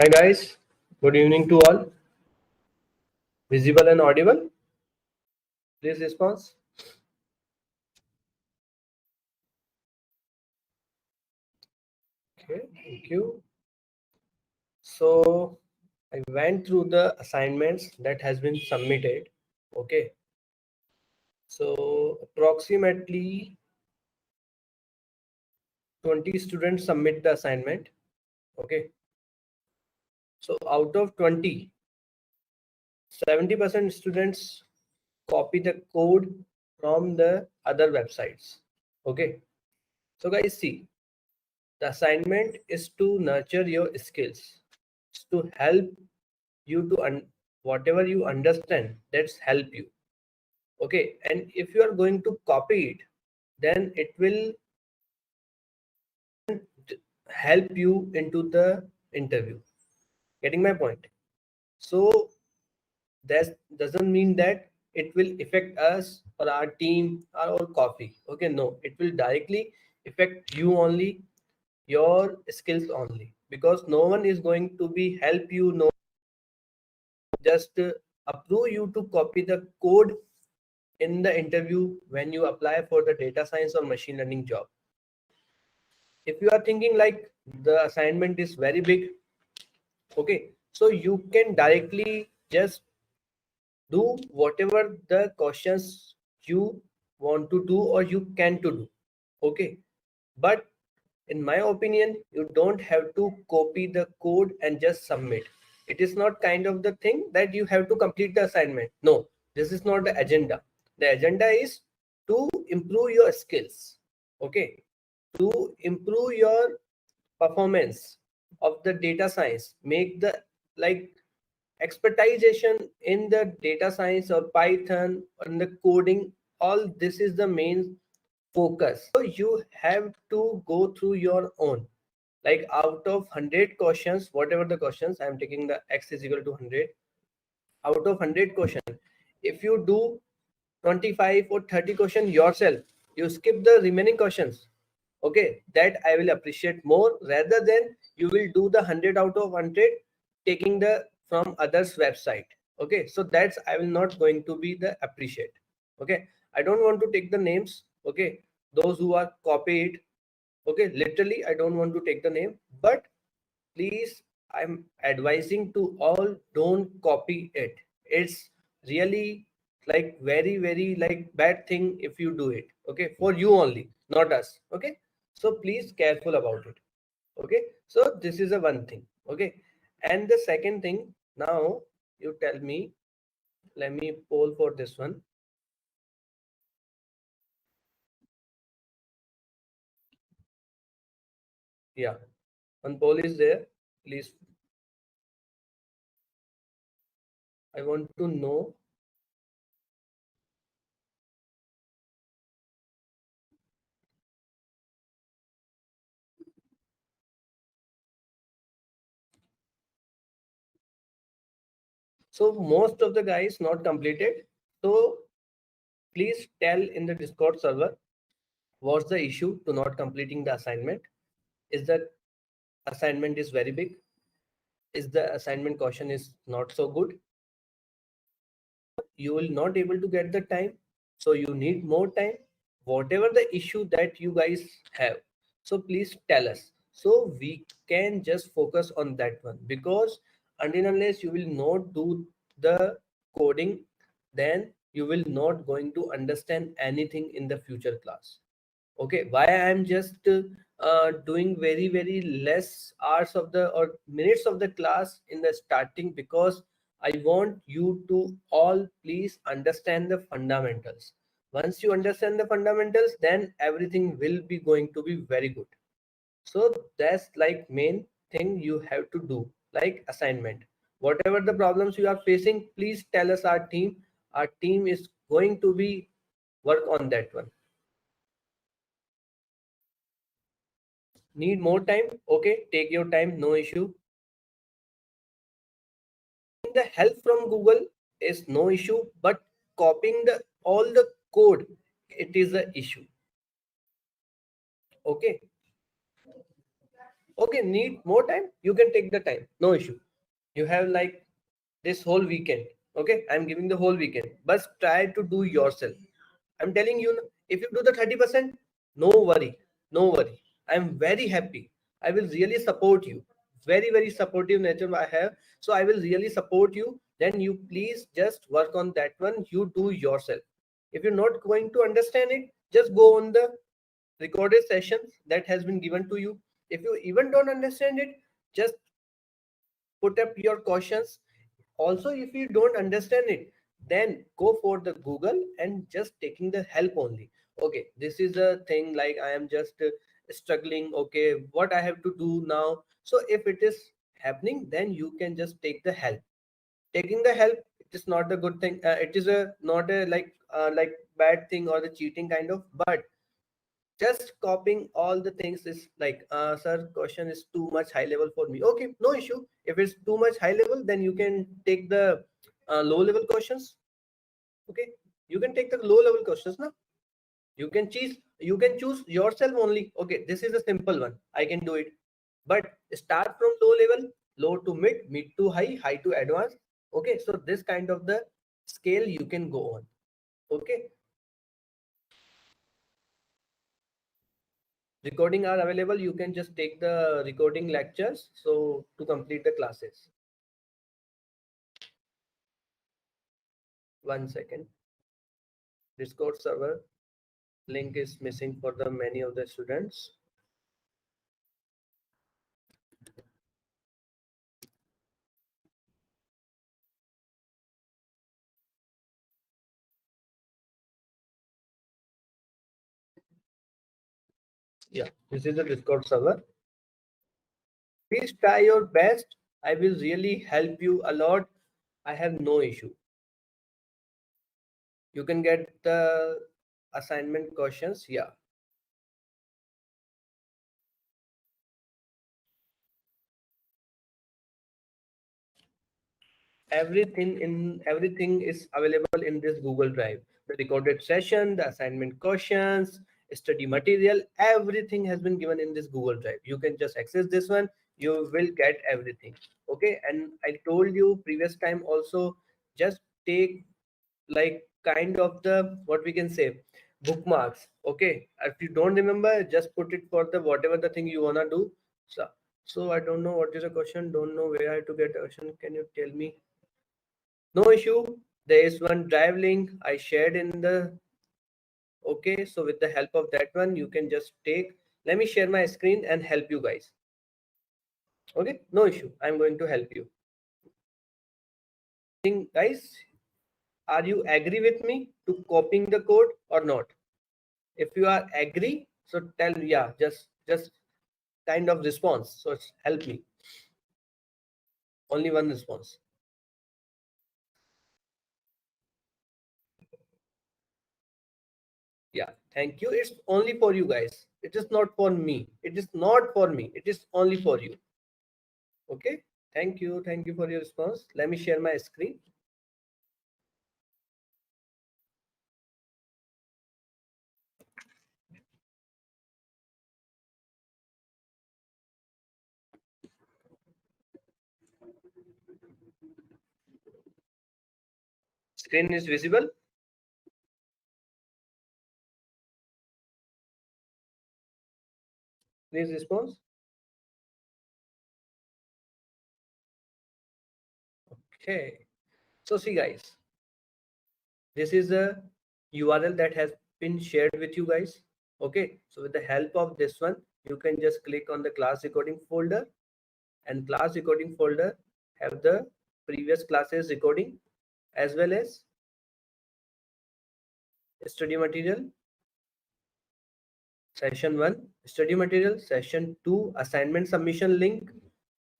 Hi guys, good evening to all. Visible and audible? Please response. Okay, thank you. So I went through the assignments that has been submitted. Okay, so approximately 20 students submit the assignment. Okay, so out of 20, 70% students copy the code from the other websites. Okay, so guys, see, the assignment is to nurture your skills, it's to help you to whatever you understand, that's help you. Okay, and if you are going to copy it, then it will help you into the interview. Getting my point? So that doesn't mean that it will affect us or our team or our copy. Okay, no, it will directly affect you only, your skills only, because no one is going to be help you, no, just approve you to copy the code in the interview when you apply for the data science or machine learning job. If you are thinking like the assignment is very big, okay, so you can directly just do whatever the questions you want to do or you can to do. Okay, but in my opinion, you don't have to copy the code and just submit. It is not kind of the thing that you have to complete the assignment. No, this is not the agenda. The agenda is to improve your skills. Okay, to improve your performance of the data science, make the like expertization in the data science or Python and the coding. All this is the main focus. So you have to go through your own, like out of 100 questions, whatever the questions, I'm taking the x is equal to 100. Out of 100 questions, if you do 25 or 30 questions yourself, you skip the remaining questions. Okay, that I will appreciate more rather than you will do the 100 out of 100 taking the from others website. Okay, so that's I will not going to be the appreciate. Okay, I don't want to take the names. Okay, those who are copied. Okay, literally I don't want to take the name, but please, I'm advising to all, don't copy it. It's really like very like bad thing if you do it. Okay, for you only, not us. Okay, so please careful about it. Okay, so this is a one thing. Okay, and the second thing, now you tell me, let me poll for this one. Yeah, one poll is there. Please, I want to know. So most of the guys not completed. So please tell in the Discord server what's the issue to not completing the assignment. Is that assignment is very big? Is the assignment question is not so good? You will not able to get the time, so you need more time. Whatever the issue that you guys have, so please tell us so we can just focus on that one, because until unless you will not do the coding, then you will not going to understand anything in the future class. Okay, why I am just doing very less hours of the or minutes of the class in the starting, because I want you to all please understand the fundamentals. Once you understand the fundamentals, then everything will be going to be very good. So that's like main thing you have to do, like assignment. Whatever the problems you are facing, please tell us. Our team is going to be work on that one. Need more time? Okay, take your time, no issue. The help from Google is no issue, but copying the all the code, it is the issue. Okay, Okay, need more time, you can take the time, no issue. You have like this whole weekend. Okay, I'm giving the whole weekend, but try to do yourself. I'm telling you, if you do the 30%, no worry, no worry. I'm very happy. I will really support you. Very, very supportive nature I have. So I will really support you. Then you please just work on that one. You do yourself. If you're not going to understand it, just go on the recorded sessions that has been given to you. If you even don't understand it, just put up your questions. Also, if you don't understand it, then go for the Google and just taking the help only. Okay, this is a thing like I am just struggling. Okay, what I have to do now? So if it is happening, then you can just take the help. Taking the help, it is not a good thing. It is a not a like bad thing or the cheating kind of, but just copying all the things is like sir, question is too much high level for me. Okay, no issue. If it's too much high level, then you can take the low level questions. Okay, you can take the low level questions now. You can choose yourself only. Okay, this is a simple one, I can do it. But start from low level, low to mid, mid to high, high to advanced. Okay, so this kind of the scale you can go on. Okay, recording are available. You can just take the recording lectures so to complete the classes. 1 second. Discord server link is missing for the many of the students. Yeah, this is the Discord server. Please try your best. I will really help you a lot. I have no issue. You can get the assignment questions. Yeah. Everything is available in this Google Drive. The recorded session, the assignment questions, study material, everything has been given in this Google Drive. You can just access this one. You will get everything. Okay, and I told you previous time also, just take like kind of the what we can say bookmarks. Okay, if you don't remember, just put it for the whatever the thing you wanna do. So I don't know what is the question, don't know where I have to get a question. Can you tell me? No issue. There is one drive link I shared in the. Okay, so with the help of that one, you can just take. Let me share my screen and help you guys. Okay, no issue. I'm going to help you. Think, guys, are you agree with me to copying the code or not? If you are agree, so tell yeah, just kind of response. So it's help me. Only one response. Yeah, thank you. It's only for you guys. It is not for me. It is not for me. It is only for you. Okay. Thank you. Thank you for your response. Let me share my screen. Screen is visible. Please respond. Okay. So see guys, this is a URL that has been shared with you guys. Okay. So with the help of this one, you can just click on the class recording folder, and class recording folder have the previous classes recording as well as study material, session 1 study material, session 2 assignment submission link.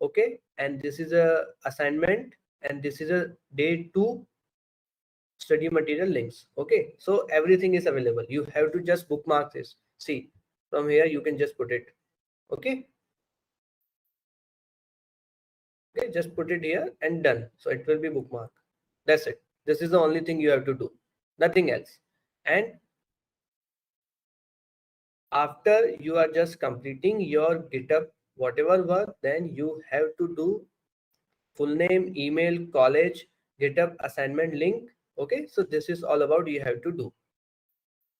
Okay, and this is a assignment, and this is a day 2 study material links. Okay, so everything is available. You have to just bookmark this. See, from here you can just put it. Okay, okay, just put it here and done. So it will be bookmark. That's it. This is the only thing you have to do, nothing else. And after you are just completing your GitHub whatever work, then you have to do full name, email, college, GitHub, assignment link. Okay, so this is all about you have to do.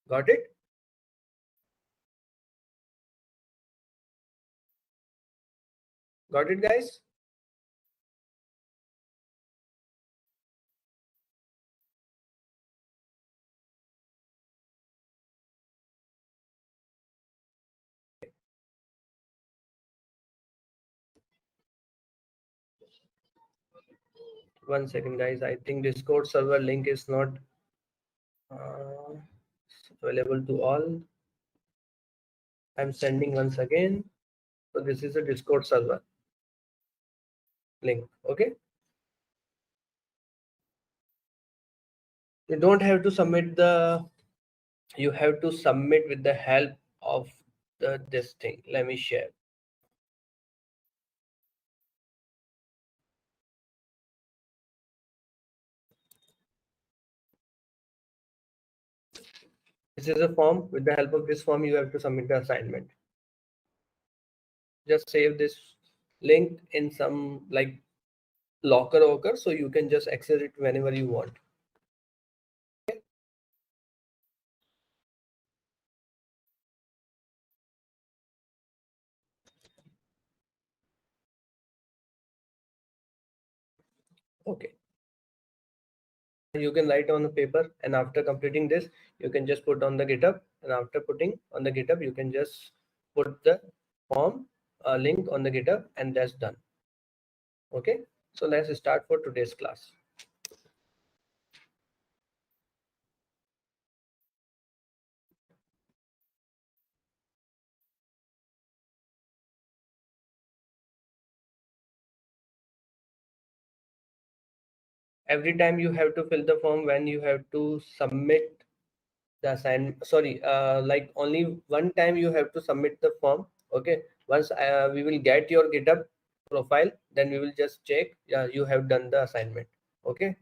Got it? Got it, guys? One second, guys. I think Discord server link is not uh, available to all. I'm sending once again. So this is a Discord server link. Okay. You don't have to submit the, you have to submit with the help of this thing. Let me share. This is a form. With the help of this form, you have to submit the assignment. Just save this link in some like locker, so you can just access it whenever you want. Okay. You can write on the paper, and after completing this, you can just put on the GitHub, and after putting on the GitHub, you can just put the form link on the GitHub, and that's done. Okay, so let's start for today's class. Every time you have to fill the form when you have to submit the assignment. Sorry, like only one time you have to submit the form. Okay, once we will get your GitHub profile, then we will just check, yeah, you have done the assignment. Okay.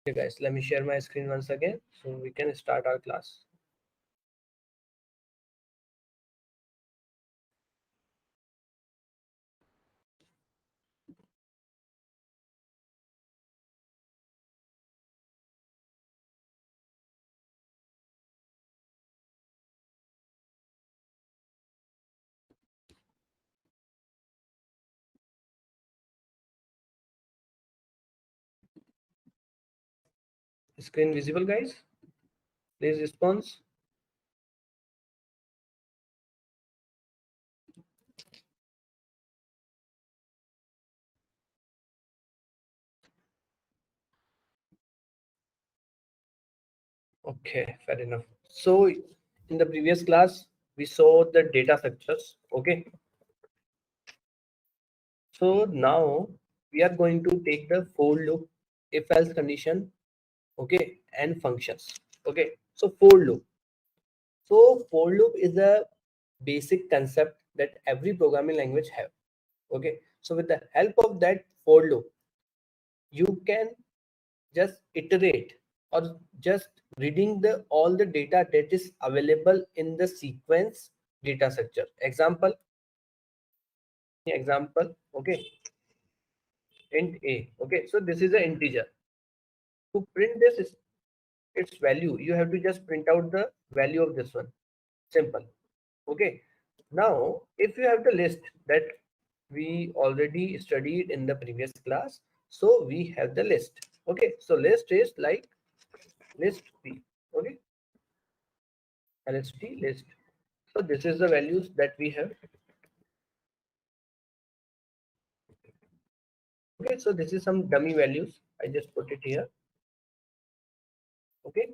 Okay, guys, let me share my screen once again so we can start our class. Screen visible, guys? Please response. Okay, fair enough. So in the previous class, we saw the data structures. Okay. So now we are going to take the for loop, if else condition, okay, and functions. Okay. So for loop. So for loop is a basic concept that every programming language have. Okay. So with the help of that for loop, you can just iterate or just reading the all the data that is available in the sequence data structure. Example, okay, int a. Okay, so this is an integer. To print this is its value, you have to just print out the value of this one. Simple. Okay. Now, if you have the list that we already studied in the previous class, so we have the list. Okay, so list is like list p. Okay, lst list. So this is the values that we have. Okay, so this is some dummy values. I just put it here. Okay,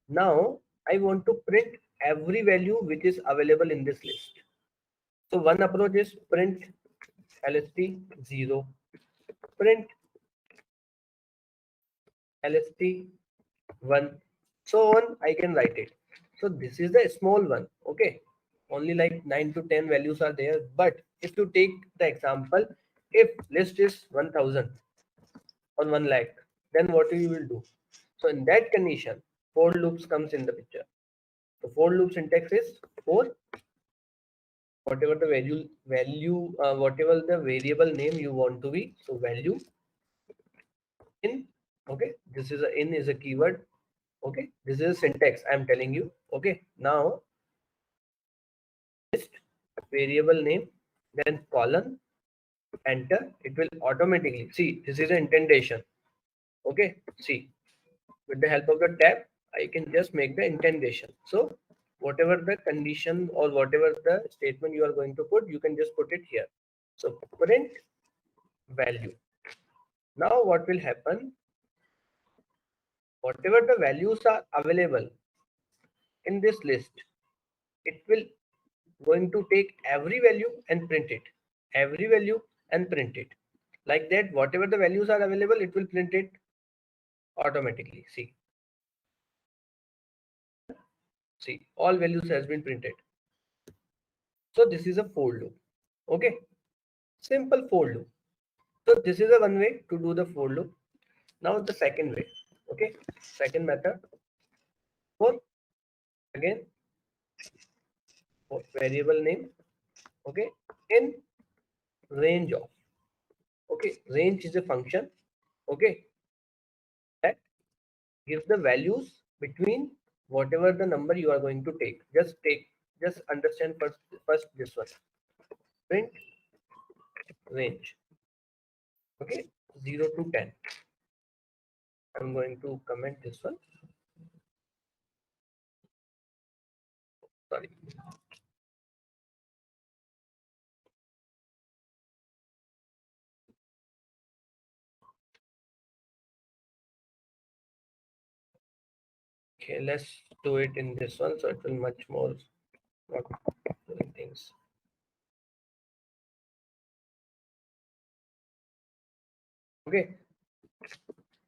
now I want to print every value which is available in this list. So one approach is print lst 0, print lst 1, so on. I can write it. So this is the small one. Okay, only like 9 to 10 values are there. But if you take the example, if list is 1000 or 1 lakh, then what you will do? So in that condition, for loops comes in the picture. So for loop syntax is for whatever the whatever the variable name you want to be. So value in, okay, this is a in is a keyword. Okay, this is a syntax I'm telling you. Okay, now list variable name, then colon, enter. It will automatically see this is an indentation. Okay, see, with the help of the tab I can just make the indentation. So whatever the condition or whatever the statement you are going to put, you can just put it here. So print value. Now what will happen? Whatever the values are available in this list, it will going to take every value and print it. Every value and print it. Like that, whatever the values are available, it will print it automatically. See, all values has been printed. So this is a for loop. Okay, simple for loop. So this is a one way to do the for loop. Now the second way. Okay, second method for again for variable name. Okay, in range of. Okay, range is a function. Okay, that gives the values between whatever the number you are going to take. Just understand first this one. Print range. Okay, 0 to 10. I'm going to comment this one. Sorry. Okay, let's do it in this one so it will much more not doing things. Okay,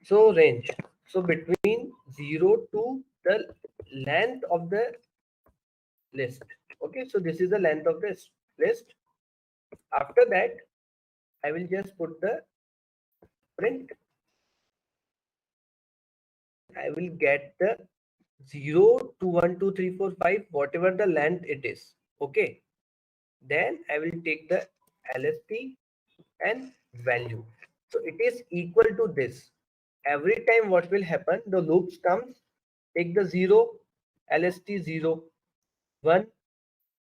so range. So between 0 to the length of the list. Okay, so this is the length of this list. After that, I will just put the print. I will get the 0 to 1, 2, 3, 4, 5, whatever the length it is. Okay, then I will take the LST and value. So it is equal to this. Every time what will happen, the loops comes, take the 0, LST 0, 1,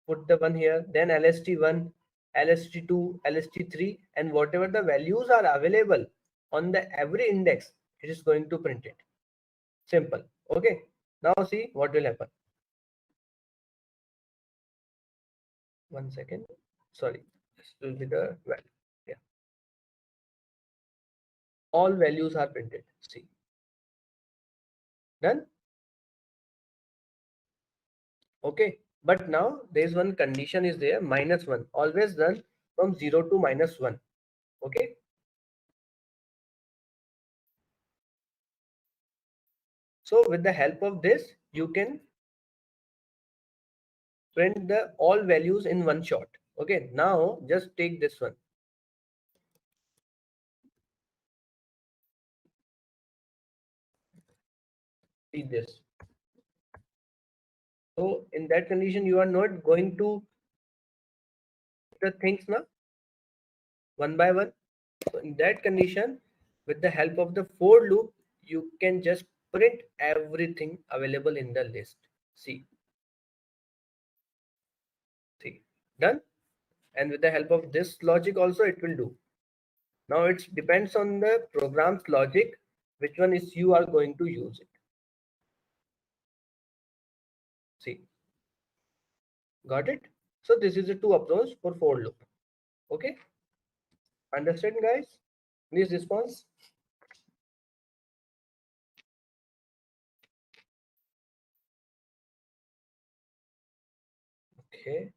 put the 1 here, then LST 1, LST 2, LST 3, and whatever the values are available on the every index, it is going to print it. Simple. Okay. Now see what will happen. 1 second. Sorry. This will be the value. Yeah. All values are printed. See. Done. Okay, but now there is one condition is there, -1, always done from 0 to -1. Okay, so with the help of this you can print the all values in one shot. Okay, now just take this one. See this. So in that condition you are not going to the things now one by one. So in that condition, with the help of the for loop, you can just print everything available in the list. See, done. And with the help of this logic also it will do. Now it depends on the program's logic, which one is you are going to use it. See, got it? So this is a two approach for loop. Okay, understand guys? This response. Okay.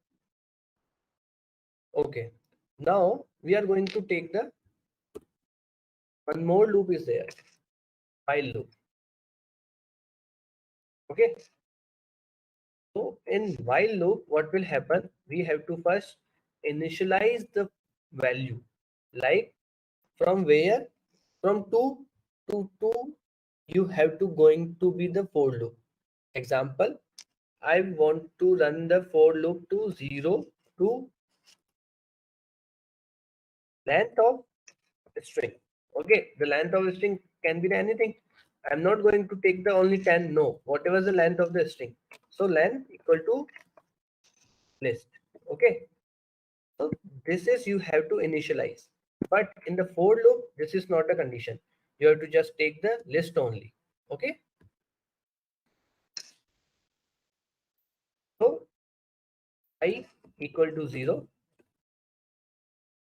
Okay. Now we are going to take the one more loop is there, while loop. Okay. So in while loop, what will happen? We have to first initialize the value. Like from where? From 2 to 2, you have to going to be the for loop. Example, I want to run the for loop to 0 to length of string. Okay, the length of the string can be anything. I'm not going to take the only 10. No, whatever is the length of the string. So length equal to list. Okay, so this is you have to initialize. But in the for loop, this is not a condition. You have to just take the list only. Okay, so I equal to 0,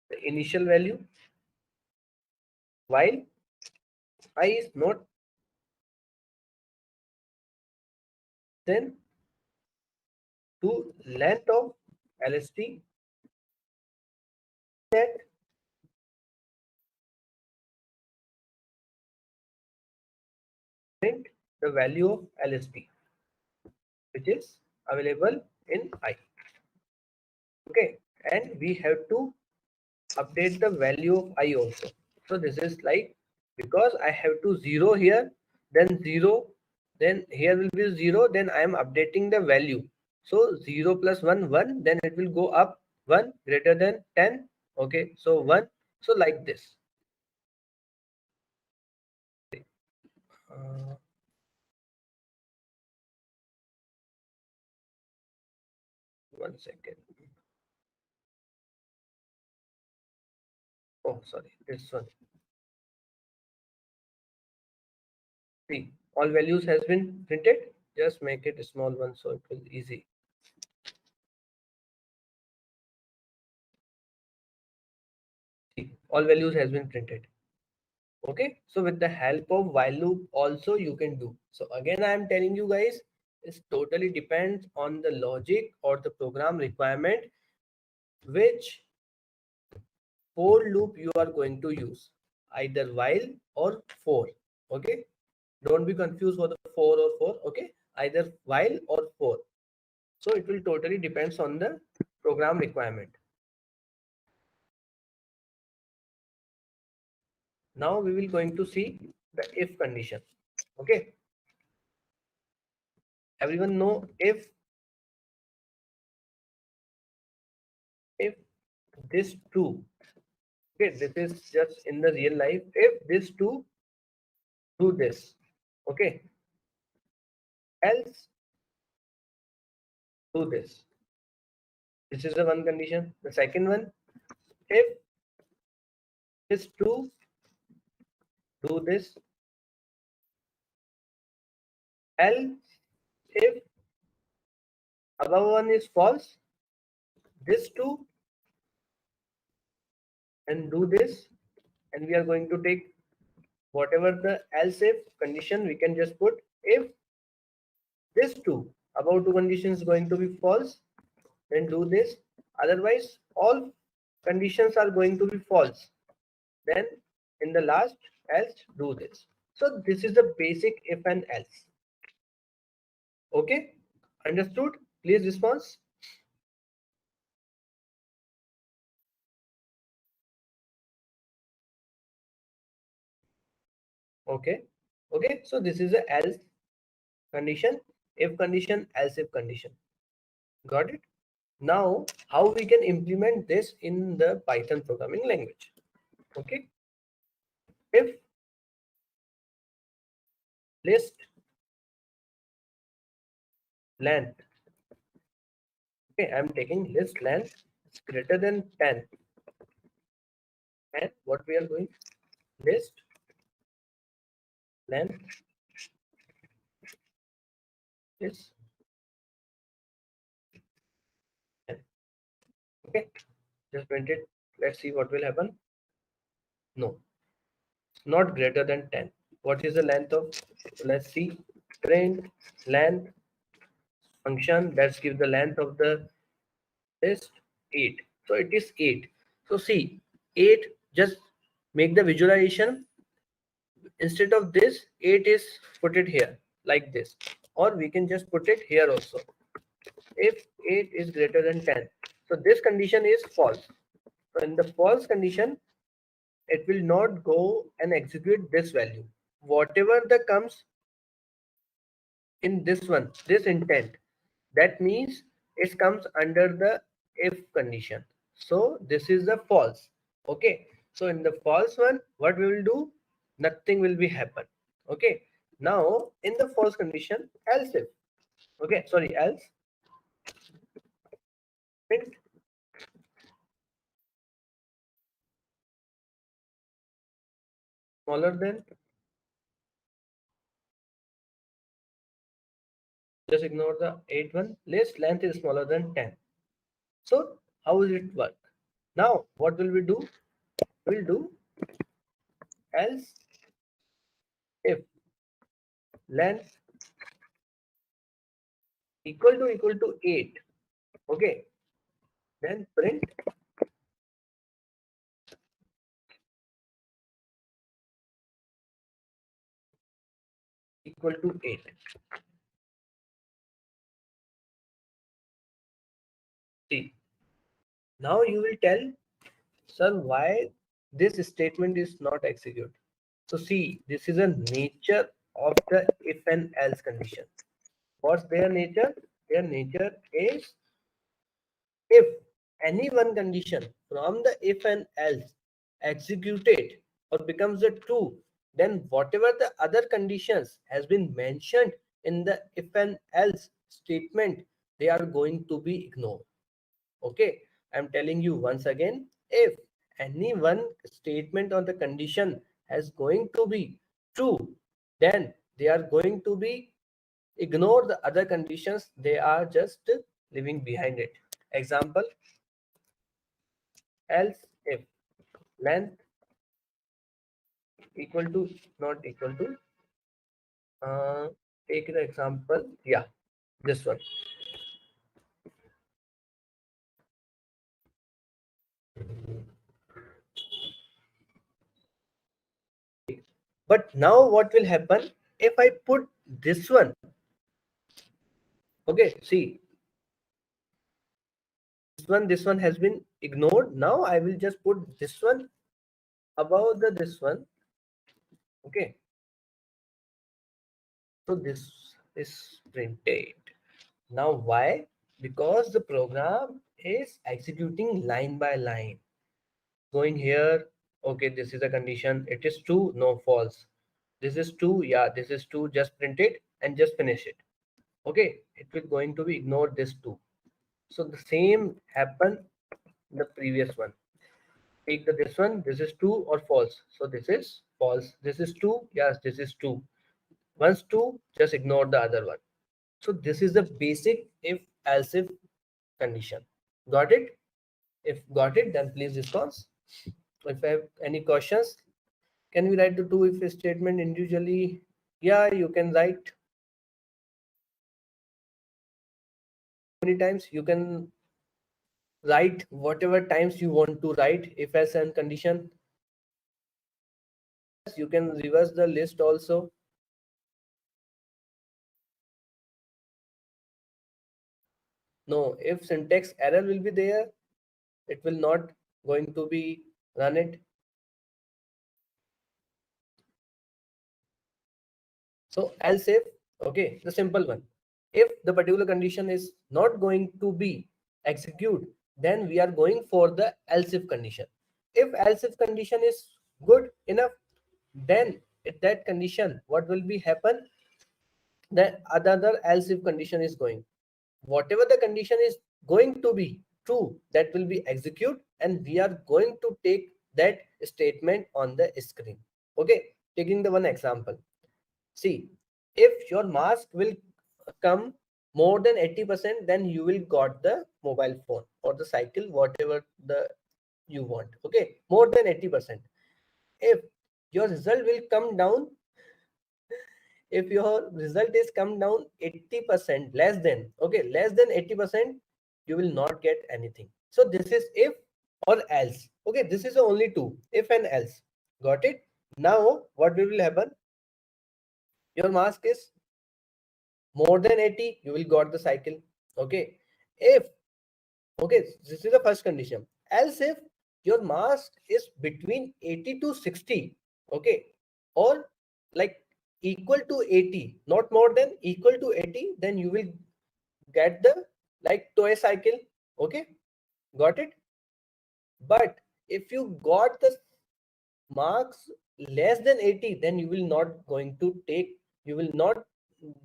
the initial value, while I is not, then to length of LST, that print the value of LST which is available in I. Okay, and we have to update the value of I also. So this is like, because I have to 0 here, then 0, then here will be 0, then I am updating the value. So 0 plus 1, 1, then it will go up 1 greater than 10. Okay, so 1. So like this. Uh, One second. Oh, sorry, this one. See, all values has been printed. Just make it a small one so it will easy. See, all values has been printed. Okay, so with the help of while loop also you can do. So again, I am telling you guys, it totally depends on the logic or the program requirement which for loop you are going to use, either while or for. Okay, don't be confused for the for. Okay, either while or for. So it will totally depends on the program requirement. Now we will going to see the if condition. Okay, everyone know if this true. Okay, this is just in the real life. If this two do this, okay, else do this. This is the one condition. The second one, if this two do this, else if above one is false, this two and do this, and we are going to take whatever the else if condition, we can just put if this two above two conditions going to be false, then do this. Otherwise, all conditions are going to be false. Then in the last, else do this. So this is the basic if and else. Okay, understood? Please response. Okay, okay. So this is a else condition, if condition, else if condition. Got it? Now, how we can implement this in the Python programming language? Okay, if list length. Okay, I'm taking list length is greater than 10, and what we are doing, list length is 10. Okay, just print it. Let's see what will happen. No, it's not greater than 10. What is the length of? Let's see. Print length function. Let's give the length of the list 8. So it is 8. So see, 8. Just make the visualization. Instead of this, 8 is put it here like this, or we can just put it here also. if 8 is greater than 10. So this condition is false. So in the false condition, it will not go and execute this value. Whatever that comes in this one, this intent, that means it comes under the if condition. So this is the false. Okay. So in the false one, what we will do? Nothing will be happen. Okay. Now in the false condition, else if. Okay. Sorry, else print smaller than, just ignore the 8 one, list length is smaller than 10. So how will it work? Now what will we do? We'll do else if length equal to 8. Okay, then print equal to 8. See, now you will tell, sir, why this statement is not executed. So see, this is a nature of the if and else condition. What's their nature? Their nature is, if any one condition from the if and else executed or becomes a true, then whatever the other conditions has been mentioned in the if and else statement, they are going to be ignored. Okay, I'm telling you once again, if any one statement or the condition has going to be true, then they are going to be ignore the other conditions, they are just leaving behind it. Example, else if length equal to, not equal to, take the example, yeah, this one. But now what will happen if I put this one? Okay, see, this one has been ignored. Now I will just put this one above the this one. Okay, so this is printed. Now why? Because the program is executing line by line, going here. Okay, this is a condition, it is true, no, false. This is true, yeah, this is true, just print it and just finish it. Okay, it will going to be ignore this too. So the same happened in the previous one. Take the this one, this is true or false, so this is false. This is true, yes, this is true. Once true, just ignore the other one. So this is the basic if else if condition. Got it? If got it, then please response. If I have any questions, can we write the two if statement individually? Yeah, you can write many times. You can write whatever times you want to write if else and condition. You can reverse the list also. No, if syntax error will be there, it will not going to be run it. So else if, okay, the simple one. If the particular condition is not going to be execute, then we are going for the else if condition. If else if condition is good enough, then at that condition, what will be happen? The other else if condition is going. Whatever the condition is going to be true, that will be execute, and we are going to take that statement on the screen. Okay, taking the one example. See, if your mask will come more than 80%, then you will got the mobile phone or the cycle, whatever the you want. Okay, more than 80%. If your result will come down, if your result is come down 80%, less than, okay, less than 80%, you will not get anything. So this is if or else. Okay, this is only two, if and else. Got it? Now what will happen? Your mask is more than 80, you will got the cycle. Okay, If, okay, this is the first condition. Else if your marks is between 80 to 60, okay, or like equal to 80, not more than, equal to 80, then you will get the like toy cycle. Okay, got it? But if you got the marks less than 80, then you will not going to take, you will not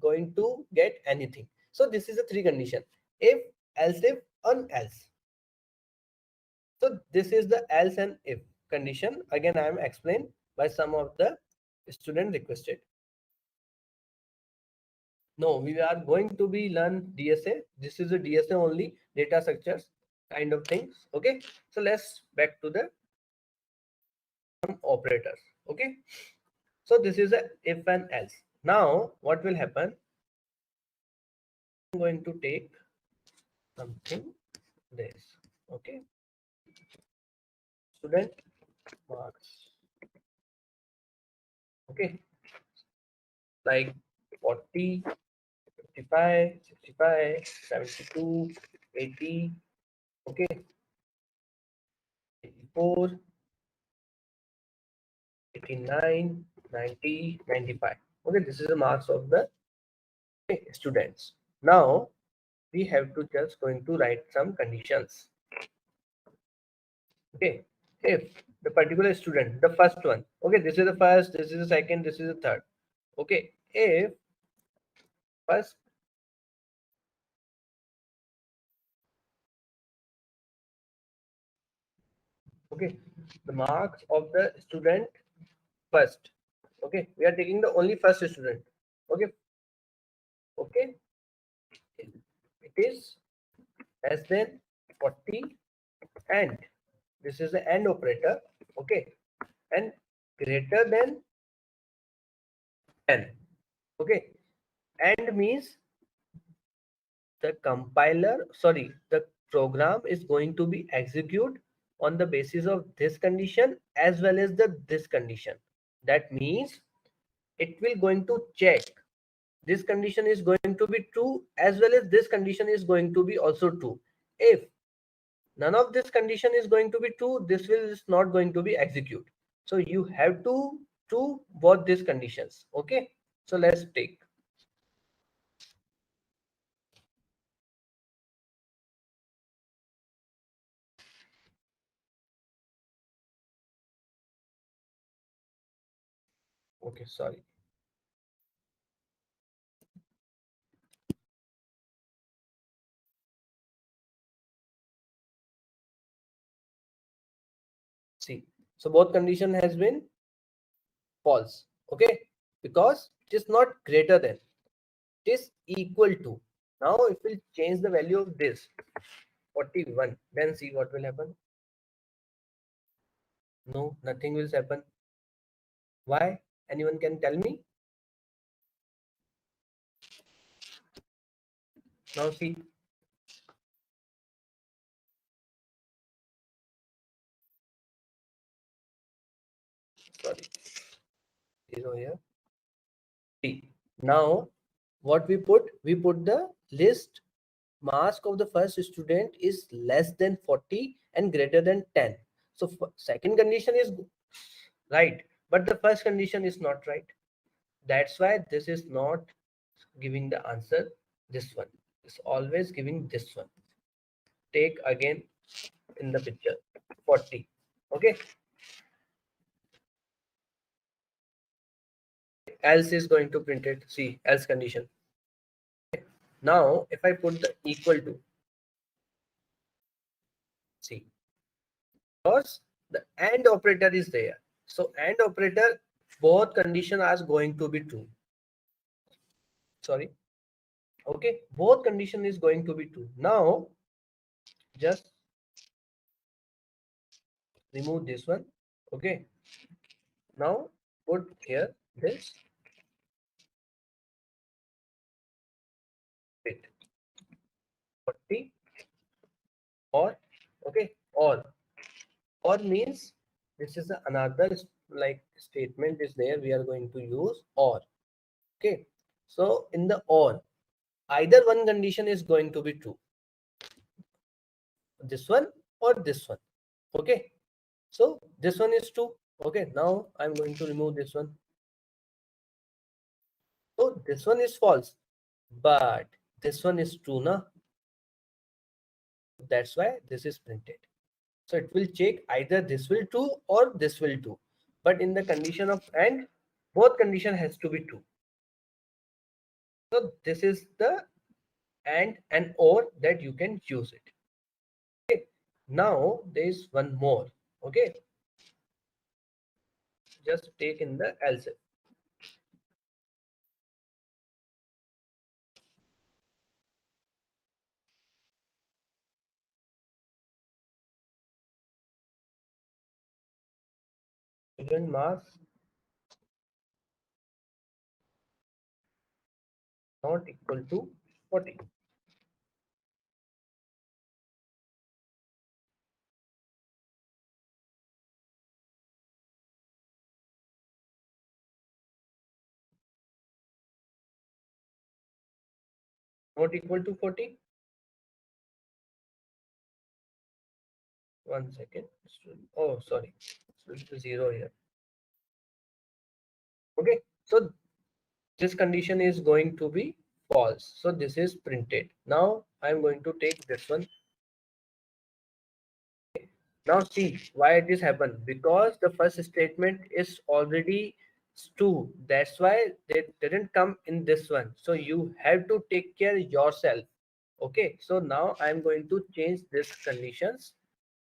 going to get anything. So this is a three condition: if, else if, and else. So this is the else and if condition. Again, I am explained by some of the student requested. No, we are going to be learn DSA. This is a DSA only, data structures kind of things. Okay, so let's back to the operators. Okay, so this is a if and else. Now what will happen? I'm going to take something this. Okay, student marks. Okay, like 40, 55, 65, 72, 80. Okay, 84, 89, 90, 95. Okay, this is the marks of the students. Now we have to just going to write some conditions. Okay, if the particular student, the first one, okay, this is the first, this is the second, this is the third. Okay, if first, okay, the marks of the student first. Okay, we are taking the only first student. Okay, okay, it is less than 40, and this is the AND operator. Okay, and greater than 10. Okay, AND means the compiler, sorry, the program is going to be executed on the basis of this condition as well as the this condition. That means it will going to check this condition is going to be true as well as this condition is going to be also true. If none of this condition is going to be true, this will is not going to be execute. So you have to true both these conditions. Okay, so let's take. Okay, sorry. See, so both condition has been false. Okay, because it is not greater than, it is equal to. Now if we change the value of this 41, then see what will happen. No, nothing will happen. Why? Anyone can tell me? Now see, sorry, 0 here. See, now what we put? We put the list mask of the first student is less than 40 and greater than 10. So second condition is right, but the first condition is not right. That's why this is not giving the answer. This one is always giving this one. Take again in the picture 40. Okay, else is going to print it. See, else condition. Now if I put the equal to, see, because the AND operator is there, so AND operator, both condition are going to be true. Sorry, okay, both condition is going to be true. Now just remove this one. Okay, now put here this bit 40 or, okay, or means this is another like statement is there, we are going to use or. Okay, so in the or, either one condition is going to be true. this one or this one. Okay, so this one is true. Okay, now I'm going to remove this one. So this one is false, but this one is true, na? That's why this is printed. So it will check either this will true or this will true. But in the condition of AND, both condition has to be true. So this is the and or that you can use it. Okay. Now there is one more. Okay. Just take in the else. Student mass not equal to 40. Not equal to 40. One second. Oh, sorry. So 0 here. Okay. So this condition is going to be false. So this is printed. Now I'm going to take this one. Now see why it is happened, because the first statement is already true. That's why they didn't come in this one. So you have to take care yourself. Okay. So now I'm going to change this conditions.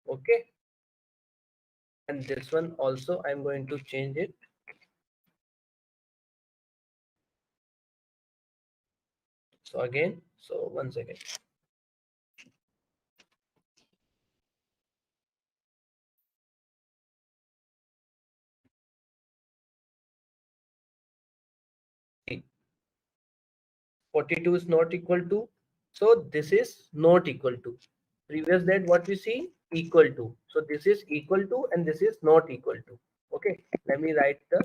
Okay. And this one also I'm going to change it. So again, so one second. See, 42 is not equal to. So this is not equal to. Previous that what we see equal to. So this is equal to and this is not equal to. Okay. Let me write the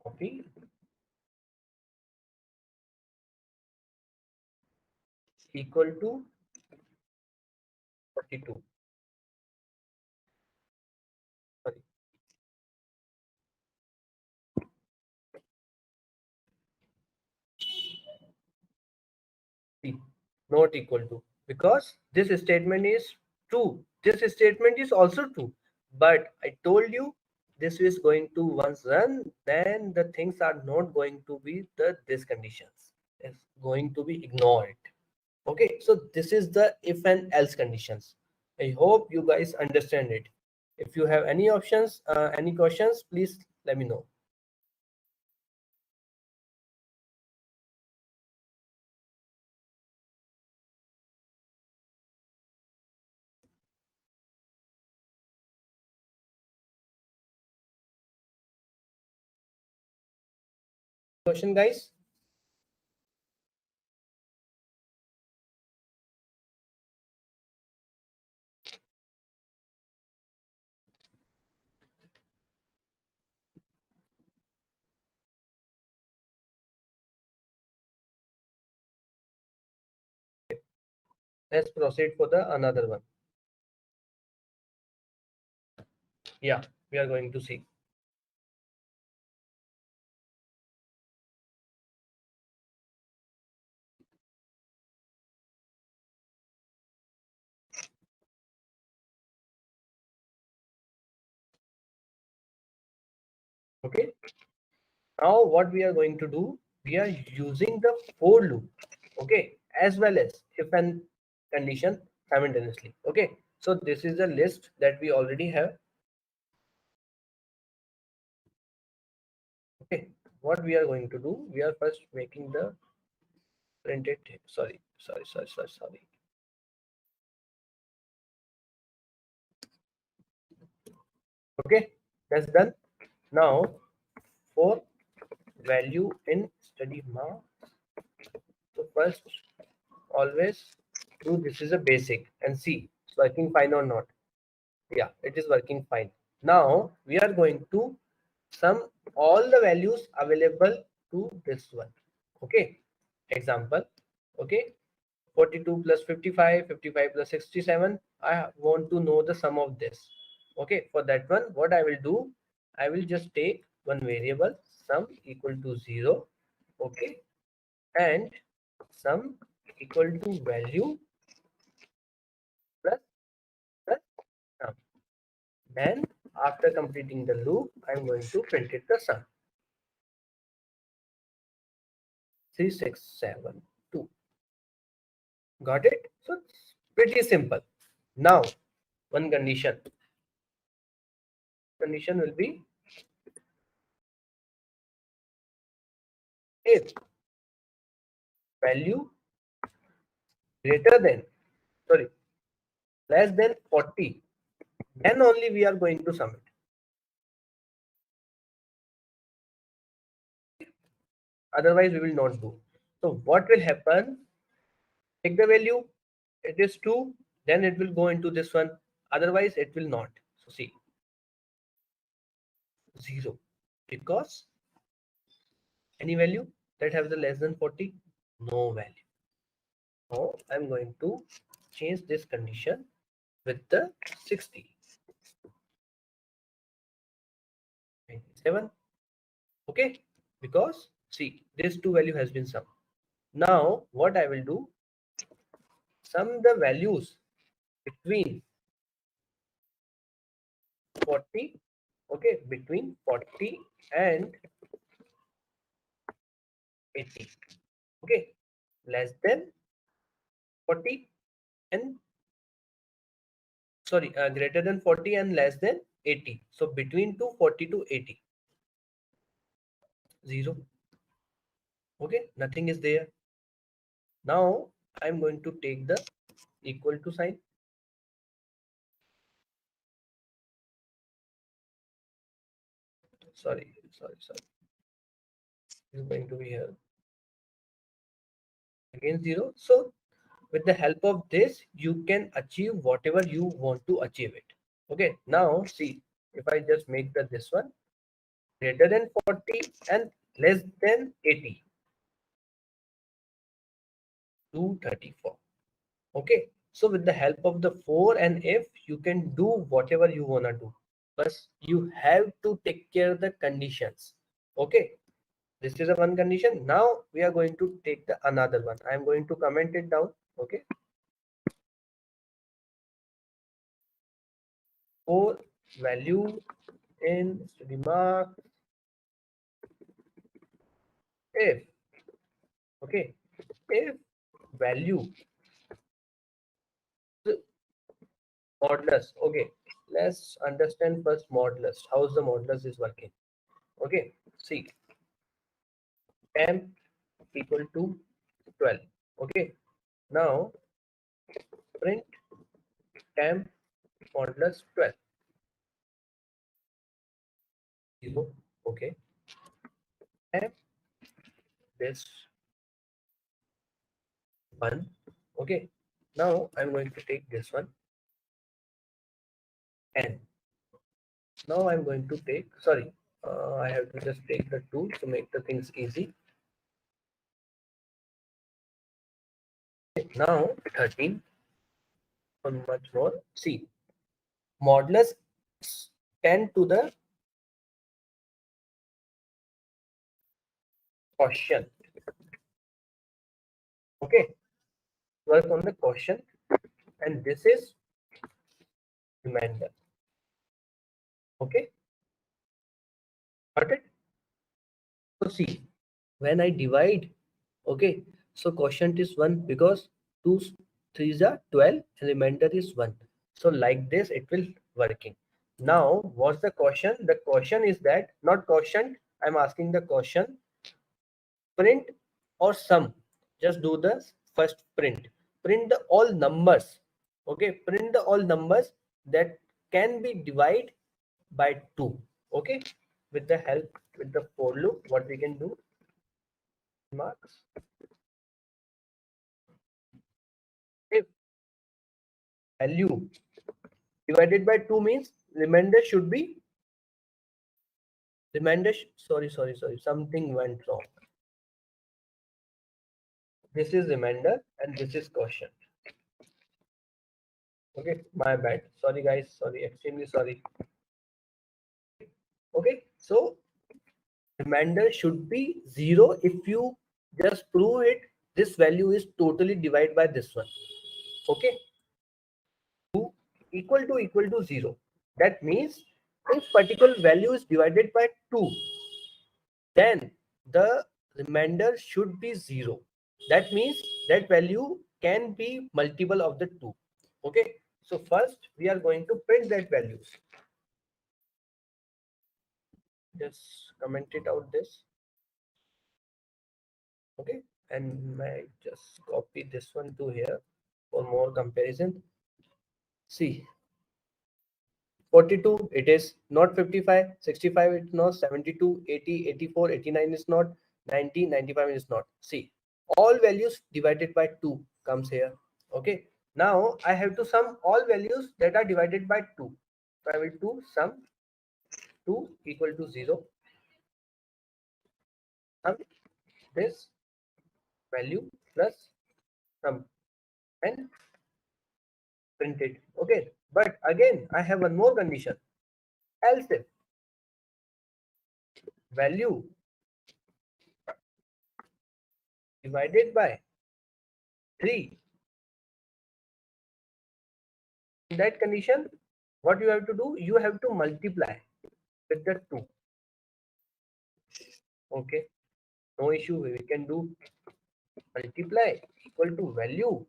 copy equal to 42. Sorry. See, not equal to, because this statement is true. This statement is also true. But I told you this is going to once run, then the things are not going to be this conditions. It's going to be ignored. Okay, so this is the if and else conditions. I hope you guys understand it. If you have any options, any questions, please let me know. Question, guys? Let's proceed for the another one. Yeah, we are going to see. Okay. Now what we are going to do, we are using the for loop. Okay, as well as if and condition simultaneously. Okay. So this is a list that we already have. Okay. What we are going to do, we are first making the printed. Sorry. Okay, that's done. Now for value in study mark. So first always do this is a basic and see it's working fine or not. Yeah, it is working fine. Now we are going to sum all the values available to this one. Okay. Example, okay, 42 plus 55, 55 plus 67. I want to know the sum of this. Okay, for that one, what I will do, I will just take one variable sum equal to 0. Okay, and sum equal to value plus plus sum. Then after completing the loop, I'm going to print it the sum 3672. Got it? So it's pretty simple. Now one condition will be if value greater than, sorry, less than 40, then only we are going to submit. Otherwise we will not do. So what will happen? Take the value, it is 2, then it will go into this one. Otherwise it will not. So see, 0, because any value that has the less than 40, no value. Now I'm going to change this condition with the 60. 97. Okay, because see, this two value has been summed. Now what I will do, sum the values between 40, okay, between 40 and 80, okay, less than 40 and, sorry, greater than 40 and less than 80. So between 240 to 80, 0. Okay, nothing is there. Now I'm going to take the equal to sign. Sorry. It's going to be here again 0. So with the help of this, you can achieve whatever you want to achieve it. Okay, now see, if I just make this one greater than 40 and less than 80, 234. Okay, so with the help of the for and if, you can do whatever you want to do, but you have to take care of the conditions. Okay, this is a one condition. Now we are going to take the another one. I am going to comment it down. Okay, for value in study mark if, okay, if value modulus. Okay, let's understand first modulus, how the modulus is working. Okay, see, temp equal to 12. Okay, now print temp modulus 12, 0. Okay, temp this 1. Okay, now I'm going to take this one and now I'm going to take, sorry, I have to just take the 2 to make the things easy. Now 13, one much more. See, modulus 10 to the quotient. Okay, work on the quotient, and this is remainder. Okay, got it? So see, when I divide, okay, so quotient is 1 because 2 3s are 12 and remainder is 1. So like this it will working. Now what's the quotient? The quotient is that, not quotient, I'm asking the quotient, print or sum. Just do the first print the all numbers. Okay, print the all numbers that can be divided by 2. Okay, with the help with the for loop, what we can do, marks if value divided by 2 means remainder should be remainder sorry, something went wrong. This is reminder and this is caution. Okay, my bad. Sorry guys, sorry, extremely sorry. Okay, so reminder should be 0 if you just prove it. This value is totally divided by this one. Okay, 2 equal to 0. That means if particular value is divided by 2, then the remainder should be 0. That means that value can be multiple of the 2. Okay, so first we are going to print that values. Just comment it out this. Okay, and I just copy this one to here for more comparison. See, 42 it is not 55, 65 it's not, 72, 80, 84, 89 is not, 90, 95 is not. See, all values divided by 2 comes here. Okay, now I have to sum all values that are divided by 2. So I will do sum 2 equal to 0, sum this value plus sum and print it. Okay, but again I have one more condition. Else if value divided by 3, in that condition what you have to do, you have to multiply with the 2. Okay, no issue, we can do multiply equal to value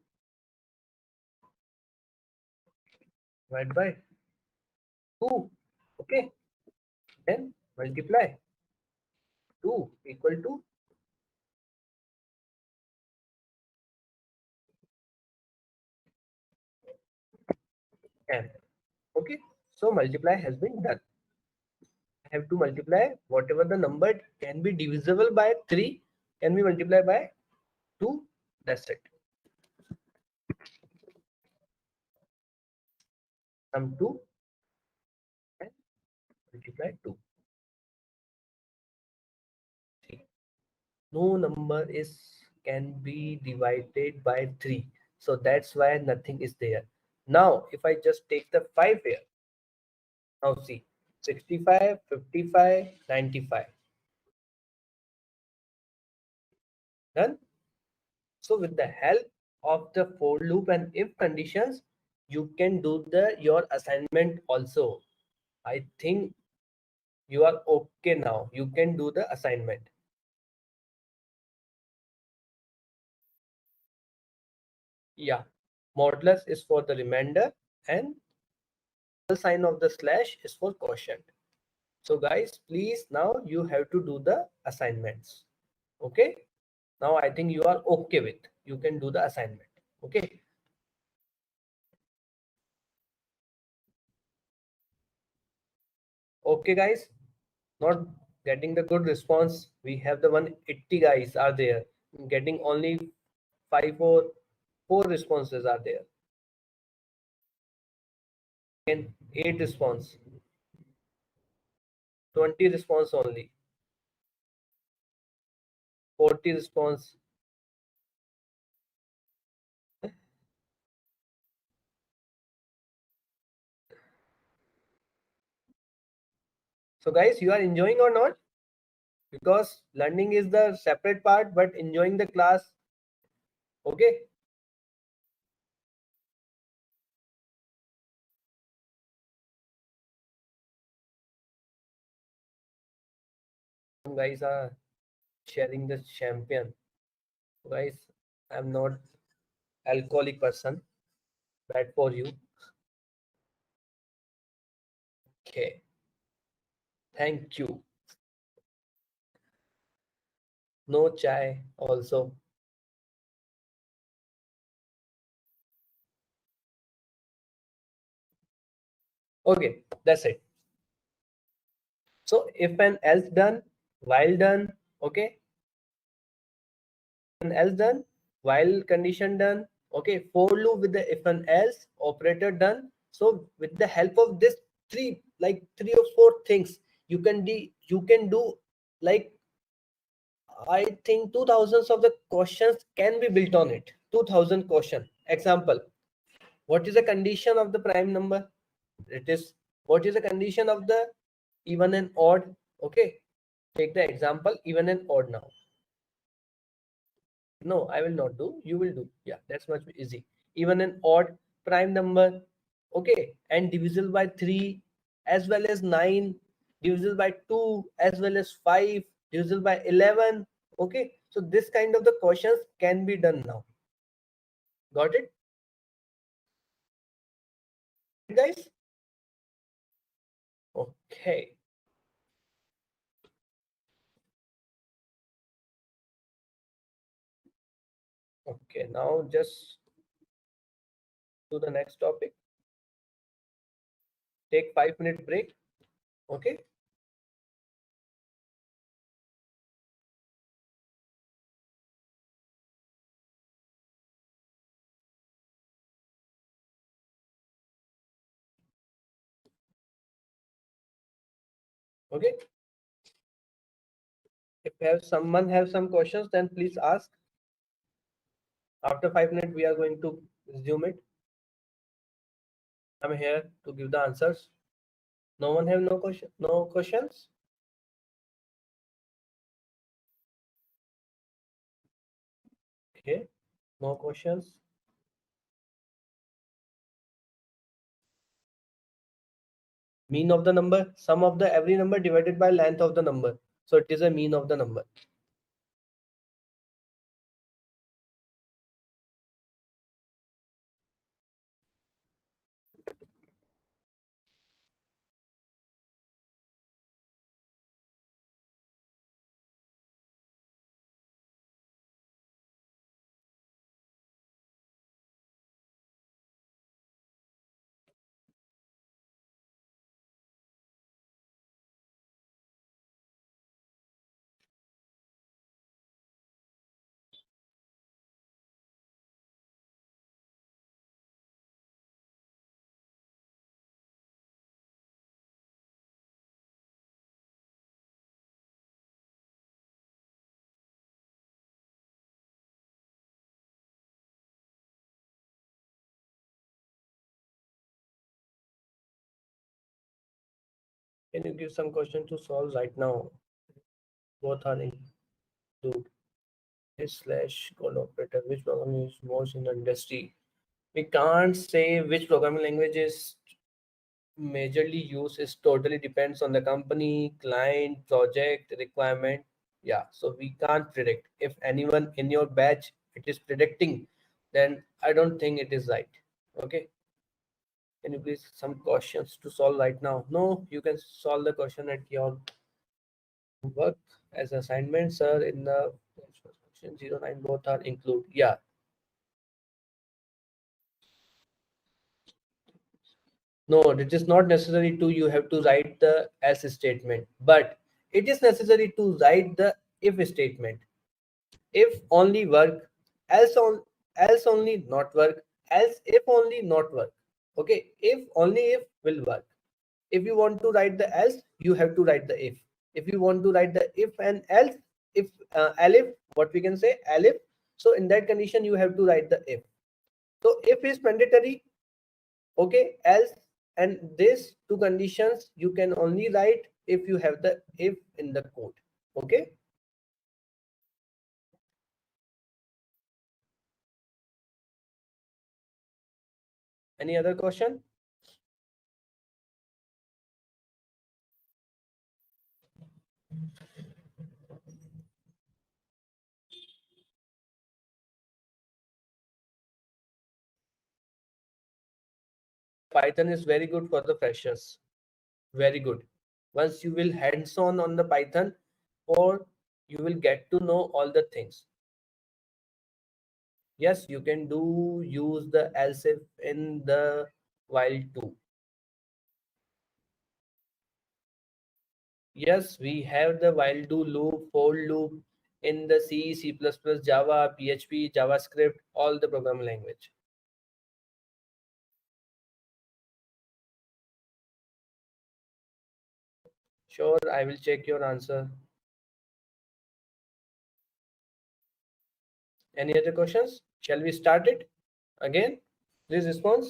divided by 2. Okay, then multiply 2 equal to m. Okay, so multiply has been done. I have to multiply whatever the number can be divisible by 3 can be multiplied by 2. That's it. Sum 2 and multiply 2. See, no number is can be divided by 3, so that's why nothing is there. Now if I just take the 5 here, now see, 65, 55, 95 done. So with the help of the for loop and if conditions, you can do the your assignment also. I think you are okay now. You can do the assignment. Yeah, modulus is for the remainder and the sign of the slash is for quotient. So guys, please now you have to do the assignments. Okay, now I think you are okay with, you can do the assignment. Okay, okay guys, not getting the good response. We have the 180 guys are there, getting only 5 or 4 responses are there, and 8 response, 20 response only, 40 response. So guys, you are enjoying or not? Because learning is the separate part, but enjoying the class. Okay, some guys are sharing the champion. Guys, I'm not alcoholic person, bad for you. Okay, thank you. No chai also. Okay, that's it. So if and else done, while done, okay, and else done, while condition done, okay, for loop with the if and else operator done. So with the help of this three, like 3 or 4 things, you can do like I think 2000s of the questions can be built on it. 2000 question. Example, what is the condition of the prime number? It is, what is the condition of the even and odd? Okay, take the example even and odd now. No, I will not do. You will do. Yeah, that's much easy. Even an odd prime number. Okay, and divisible by 3 as well as 9, divisible by 2 as well as 5, divisible by 11. Okay, so this kind of the questions can be done now. Got it, guys? Okay. Okay, now just to the next topic. Take 5 minute break. Okay. Okay. If have someone have some questions, then please ask. After 5 minutes, we are going to resume it. I'm here to give the answers. No one have no question, no questions? Okay, no questions. Mean of the number, sum of the every number divided by length of the number. So it is a mean of the number. Can you give some question to solve right now? Both are include slash code operator. Which programming is most in the industry? We can't say which programming language is majorly used. Is totally depends on the company, client, project, requirement. Yeah, so we can't predict. If anyone in your batch it is predicting, then I don't think it is right. Okay, can you please some questions to solve right now? No, you can solve the question at your work as assignment, sir. In the section 09 both are include. Yeah, no, it is not necessary to you have to write the else statement, but it is necessary to write the if statement. If only work, else on, else only not work, else if only not work. Okay, if only if will work. If you want to write the else, you have to write the if you want to write the if and else, if elif, what we can say elif, so in that condition you have to write the if. So if is mandatory. Okay, else and this two conditions you can only write if you have the if in the code. Okay, any other question? Python is very good for the freshers. Very good. Once you will hands-on on the Python, or you will get to know all the things. Yes, you can do use the else if in the while too. Yes, we have the while do loop, for loop in the C, C++, Java, PHP, JavaScript, all the programming language. Sure, I will check your answer. Any other questions? Shall we start it again? Please respond.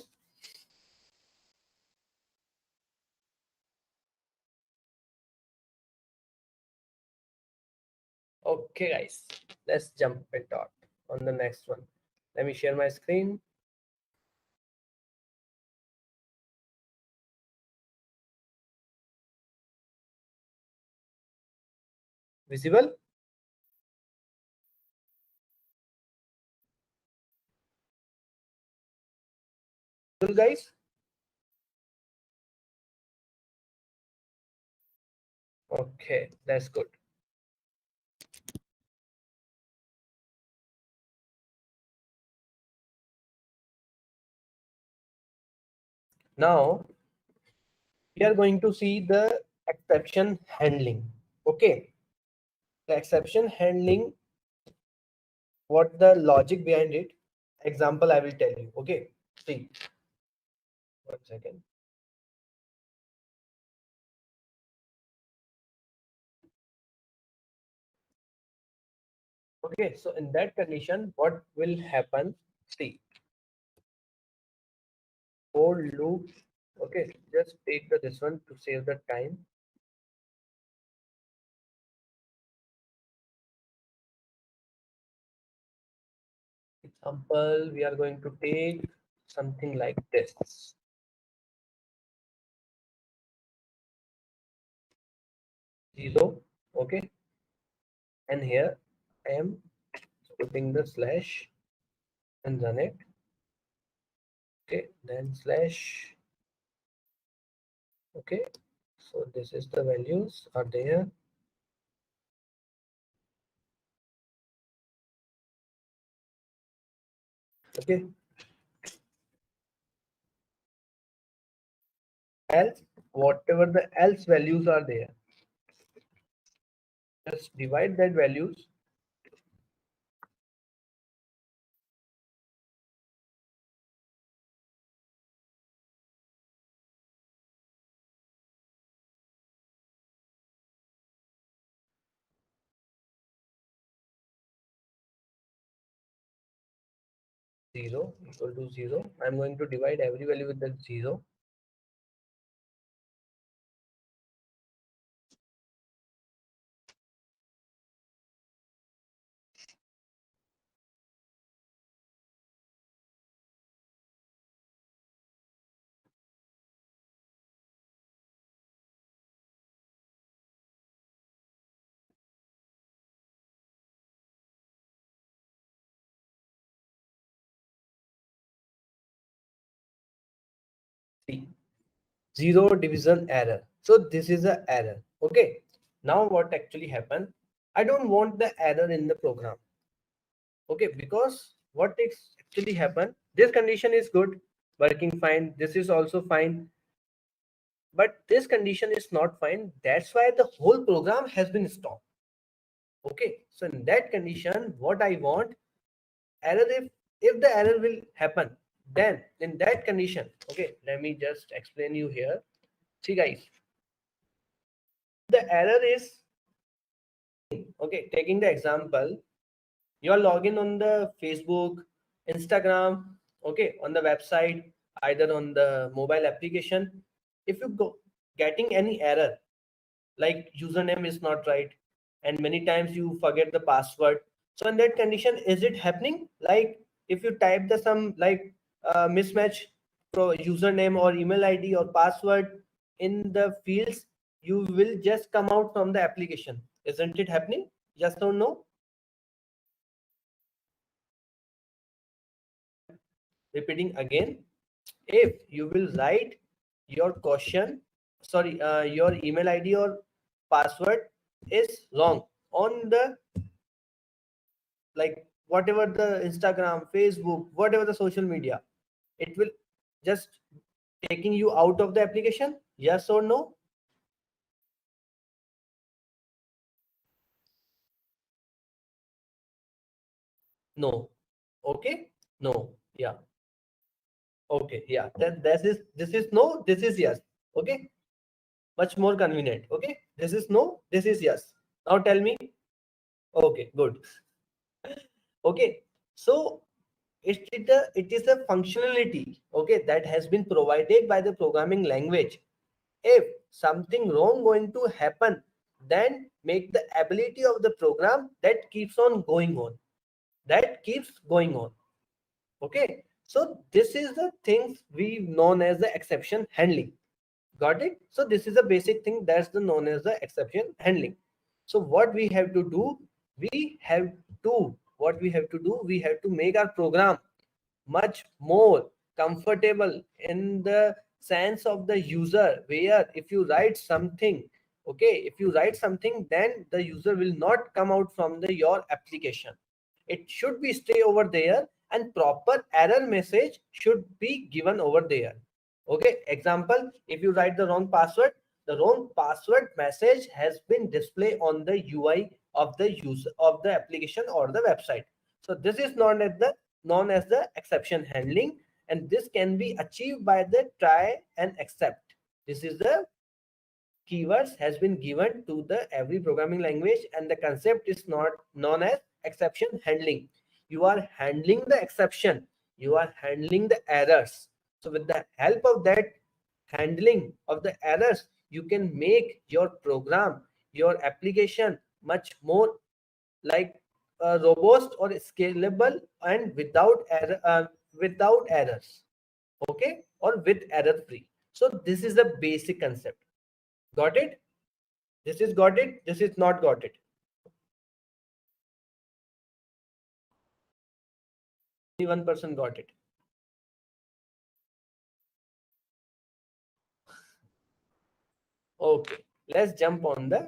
Okay, guys, let's jump and talk on the next one. Let me share my screen. Visible? Visible, guys? Okay, that's good. Now we are going to see the exception handling. Okay, the exception handling, what the logic behind it. Example I will tell you. Okay, see, 1 second. Okay, so in that condition, what will happen? See, for loop. Okay, just take this one to save the time. Example, we are going to take something like this. 0. Okay, and here I am putting the slash and run it. Okay, then slash. Okay, so this is the values are there. Okay, else whatever the else values are there, just divide that values. Zero equal to 0. I'm going to divide every value with that 0. See, 0 division error. So this is a error. Okay, now what actually happened? I don't want the error in the program. Okay, because what is actually happened, this condition is good, working fine, this is also fine, but this condition is not fine. That's why the whole program has been stopped. Okay, so in that condition, what I want, error, if the error will happen, then in that condition, okay, let me just explain you here. See guys, the error is, okay, taking the example, you are logging on the Facebook, Instagram, okay, on the website, either on the mobile application. If you go getting any error, like username is not right, and many times you forget the password, so in that condition, is it happening? Like if you type the some like mismatch pro username or email ID or password in the fields, you will just come out from the application. Isn't it happening? Yes or no? Repeating again, if you will write your question, sorry, your email ID or password is wrong on the, like whatever the Instagram, Facebook, whatever the social media, it will just taking you out of the application. Yes or no? No. Okay, no, yeah, okay, yeah, then this is no, this is yes. Okay, much more convenient. Okay, this is no, this is yes. Now tell me. Okay, good. Okay, So it is a functionality, okay, that has been provided by the programming language. If something wrong going to happen, then make the ability of the program that keeps on going on, that keeps going on. Okay, so this is the things we known as the exception handling. Got it? So this is a basic thing that's the known as the exception handling. So what we have to do, we have to make our program much more comfortable in the sense of the user, where if you write something, okay, if you write something, then the user will not come out from the your application. It should be stay over there, and proper error message should be given over there. Okay, example, if you write the wrong password, the wrong password message has been displayed on the UI of the user of the application or the website. So this is known as the exception handling, and this can be achieved by the try and accept. This is the keywords has been given to the every programming language, and the concept is not known as exception handling. You are handling the exception, you are handling the errors. So with the help of that handling of the errors, you can make your program, your application much more like robust or scalable and without errors, okay, or with error free. So this is the basic concept. Got it? This is got it. This is not got it. Only one person got it. Okay. Let's jump on the.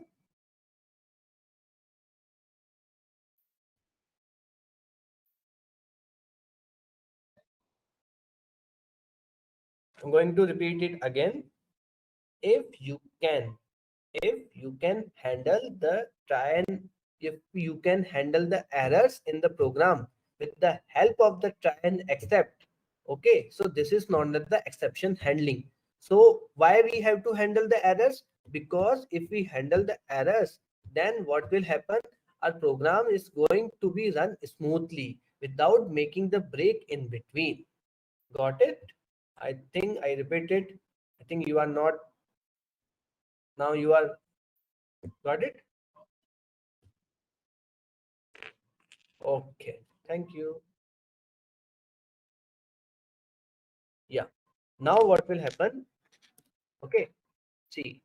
I'm going to repeat it again. If you can, if you can handle the try and if you can handle the errors in the program with the help of the try and accept, okay, so this is not the exception handling. So why we have to handle the errors? Because if we handle the errors, then what will happen, our program is going to be run smoothly without making the break in between. Got it? I think I repeated. I think you are not. Now you are. Got it? Okay, thank you. Yeah. Now what will happen? Okay, see,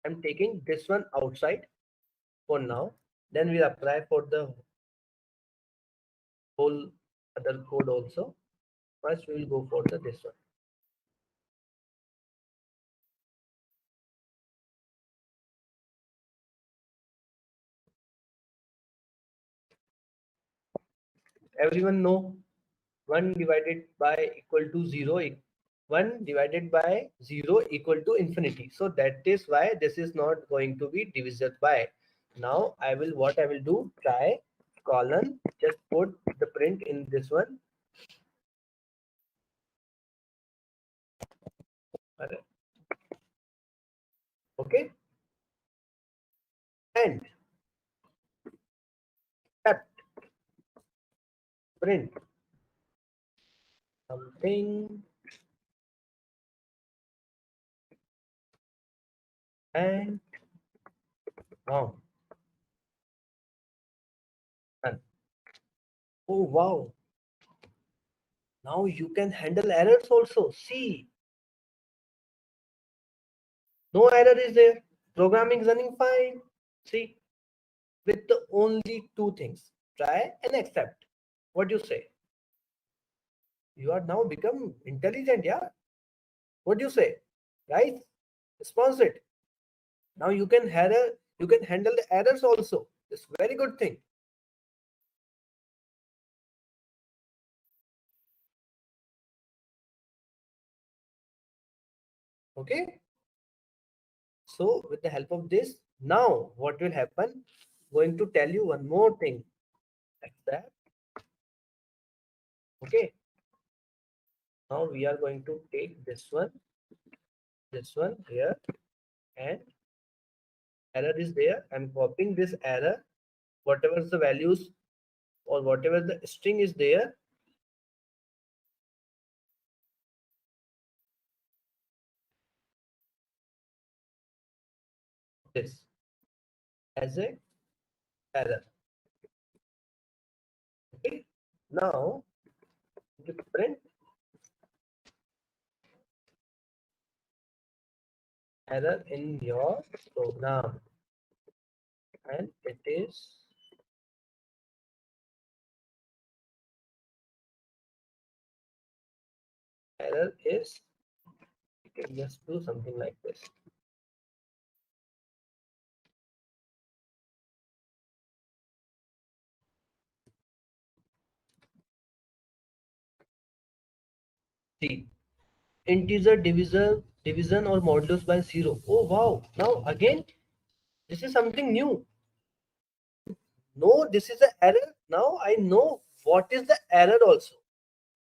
I'm taking this one outside for now. Then we'll apply for the whole other code also. First, we will go for the this one. Everyone know 1 divided by equal to 0, 1 divided by 0 equal to infinity. So that is why this is not going to be divided by. Now I will, what I will do, try colon, just put the print in this one. Okay, and tap print something and wrong. Done. Oh wow, now you can handle errors also. See, no error is there, programming is running fine. See, with the only two things, try and accept. What do you say? You are now become intelligent, yeah? What do you say, guys? Response it. Now you can handle the errors also. It's very good thing. Okay, so with the help of this, now what will happen, going to tell you one more thing, like that. Okay, now we are going to take this one here, and error is there. I'm copying this error, whatever the values or whatever the string is there, this as a error. Okay, now you print error in your program, and it is error is, you can just do something like this. See, integer division or modulus by 0. Oh wow, now again this is something new. No, this is an error. Now I know what is the error also.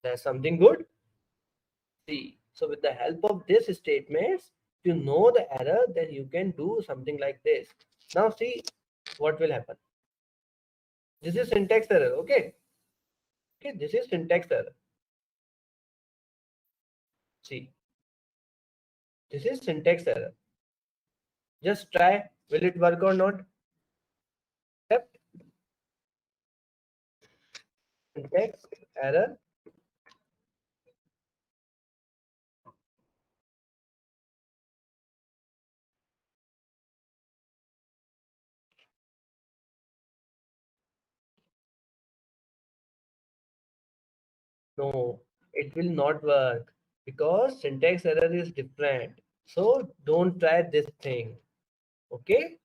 That's something good. See, so with the help of this statements, if you know the error, then you can do something like this. Now see what will happen. This is syntax error. Okay, okay, this is syntax error. See, this is syntax error. Just try, will it work or not? Yep. Syntax error. No, it will not work because syntax error is different. So don't try this thing. Okay.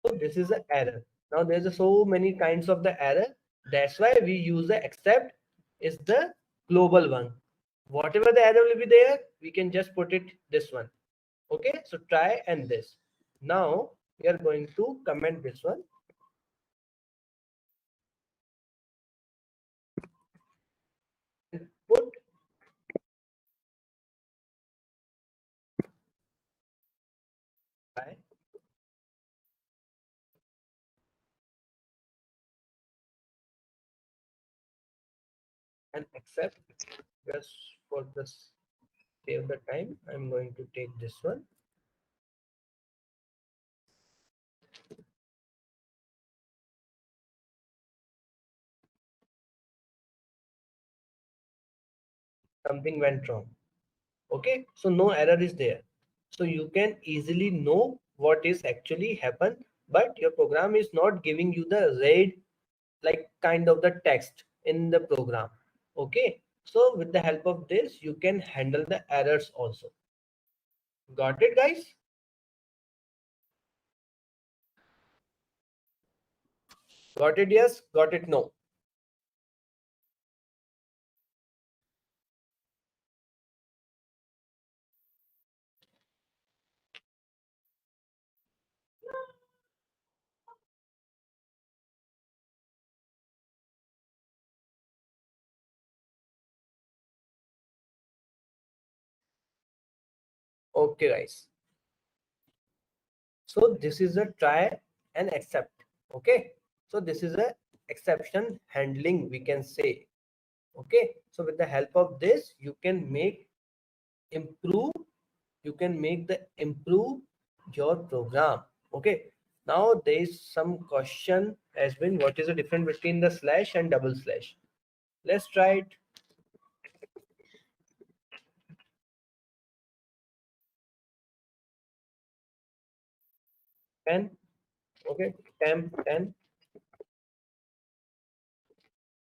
So this is an error. Now there's so many kinds of the error. That's why we use the except is the global one. Whatever the error will be there, we can just put it this one. Okay. So try and this. Now we are going to comment this one. Put try and accept. Just for this save the time, I'm going to take this one. Something went wrong. Okay, so no error is there, so you can easily know what is actually happened, but your program is not giving you the read like kind of the text in the program. Okay, so with the help of this you can handle the errors also. Got it, guys? Got it? Yes. Got it? No. Okay, guys, so this is a try and accept. Okay, so this is a exception handling, we can say. Okay, so with the help of this you can make improve, you can make the improve your program. Okay, now there is some question has been, what is the difference between the slash and double slash? Let's try it. 10. Okay, temp 10.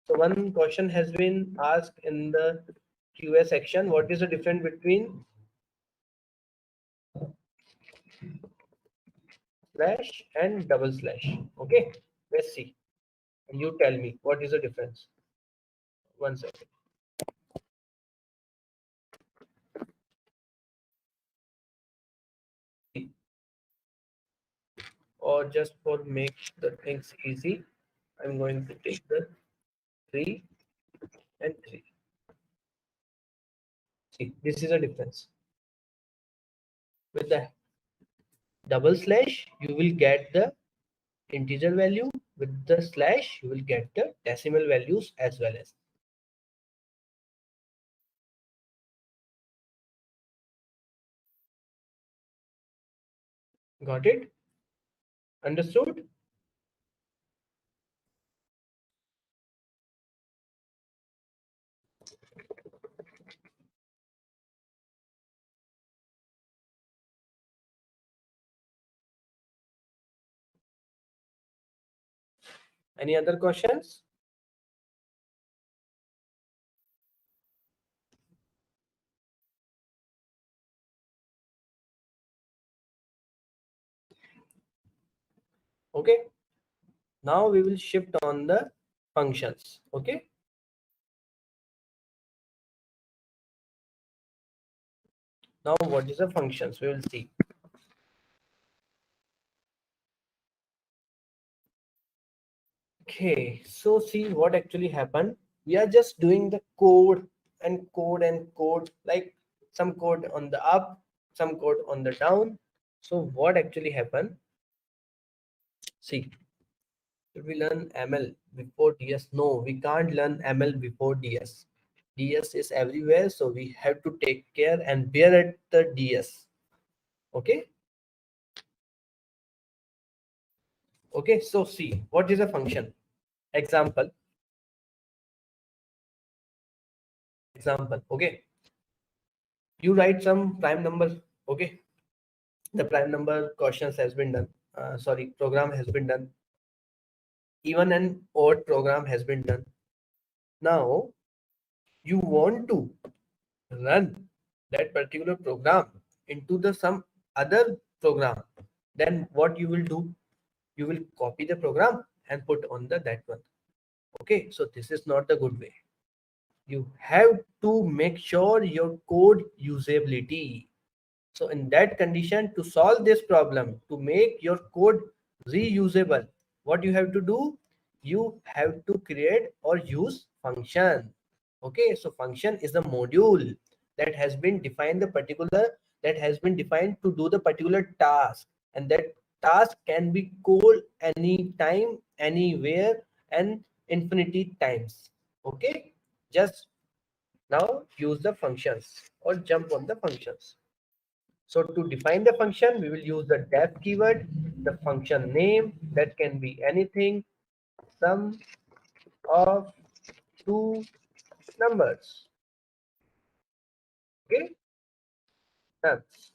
So one question has been asked in the QA section, what is the difference between slash and double slash? Okay, let's see. You tell me what is the difference. One second. Or just for make the things easy, I'm going to take the 3 and 3. See, this is a difference. With the double slash, you will get the integer value. With the slash, you will get the decimal values as well as. Got it? Understood? Any other questions? Okay. Now we will shift on the functions. Okay. Now what is the functions? We will see. Okay. So see what actually happened. We are just doing the code and code and code, like some code on the up, some code on the down. So what actually happened? See, should we learn ML before DS? No, we can't learn ML before DS. DS is everywhere, so we have to take care and bear at the DS. Okay. Okay. So see, what is a function? Example. Example. Okay. You write some prime number. Okay. The prime number questions has been done. Sorry, program has been done. Even an odd program has been done. Now you want to run that particular program into the some other program. Then what you will do? You will copy the program and put on the that one. Okay, so this is not the good way. You have to make sure your code usability. So in that condition, to solve this problem, to make your code reusable, what you have to do? You have to create or use function. Okay, so function is a module that has been defined to do the particular task, and that task can be called anytime, anywhere, and infinity times. Okay, just now use the functions or jump on the functions. So to define the function, we will use the def keyword, the function name that can be anything, sum of two numbers. Okay, that's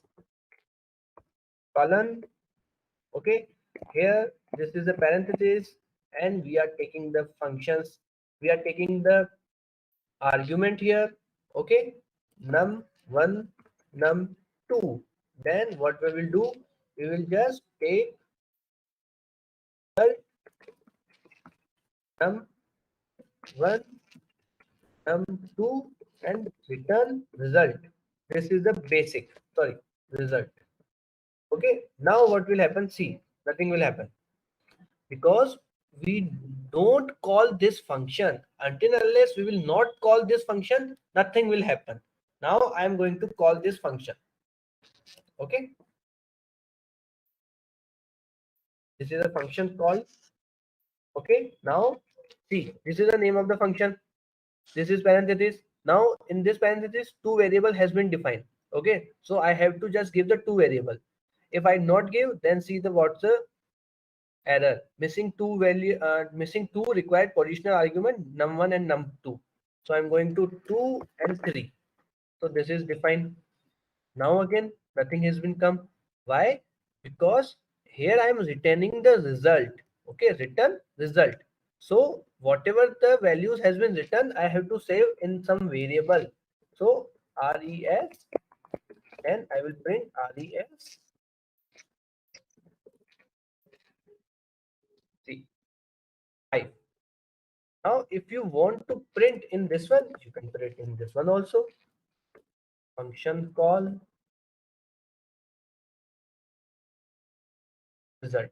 colon. Okay, here this is the parenthesis, and we are taking the functions. We are taking the argument here. Okay, num1, num2. Then what we will do? We will just take num1, num2 and return result. This is the basic, sorry, result. Okay, now what will happen? See, nothing will happen because we don't call this function. Until unless we will not call this function, nothing will happen. Now I am going to call this function. Okay, this is a function call. Okay, now see, this is the name of the function. This is parenthesis. Now in this parenthesis, two variable has been defined. Okay, so I have to just give the two variable. If I not give, then see the what's the error. Missing two required positional argument num1 and num2. So I'm going to 2 and 3. So this is defined. Now again, nothing has been come. Why? Because here I am returning the result. Okay, return result. So whatever the values has been written, I have to save in some variable. So res, and I will print res. See, 5. Now, if you want to print in this one, you can print in this one also. Function call result.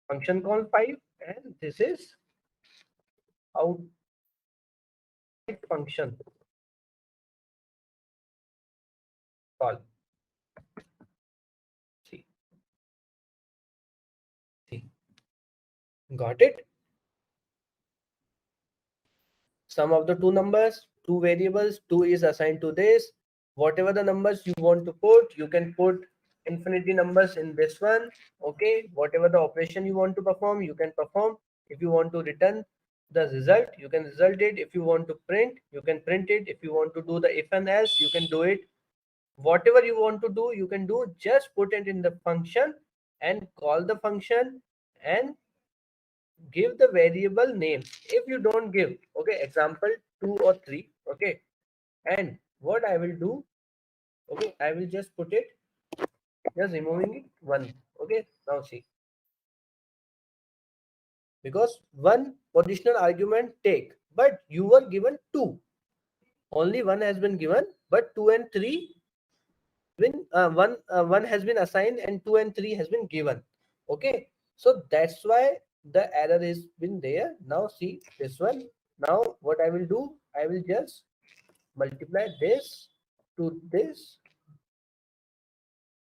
Function call 5, and this is out function call. Got it? Sum of the two numbers, two variables, 2 is assigned to this. Whatever the numbers you want to put, you can put infinity numbers in this one. Okay, whatever the operation you want to perform, you can perform. If you want to return the result, you can result it. If you want to print, you can print it. If you want to do the if and else, you can do it. Whatever you want to do, you can do. Just put it in the function and call the function and give the variable name. If you don't give, okay, example 2 or 3, okay, and what I will do, okay, I will just put it, just removing it 1. Okay, now see, because one positional argument take, but you were given 2, only 1 has been given, but 2 and 3 been one has been assigned and 2 and 3 has been given. Okay, so that's why the error is been there. Now see this one. Now what I will do, I will just multiply this to this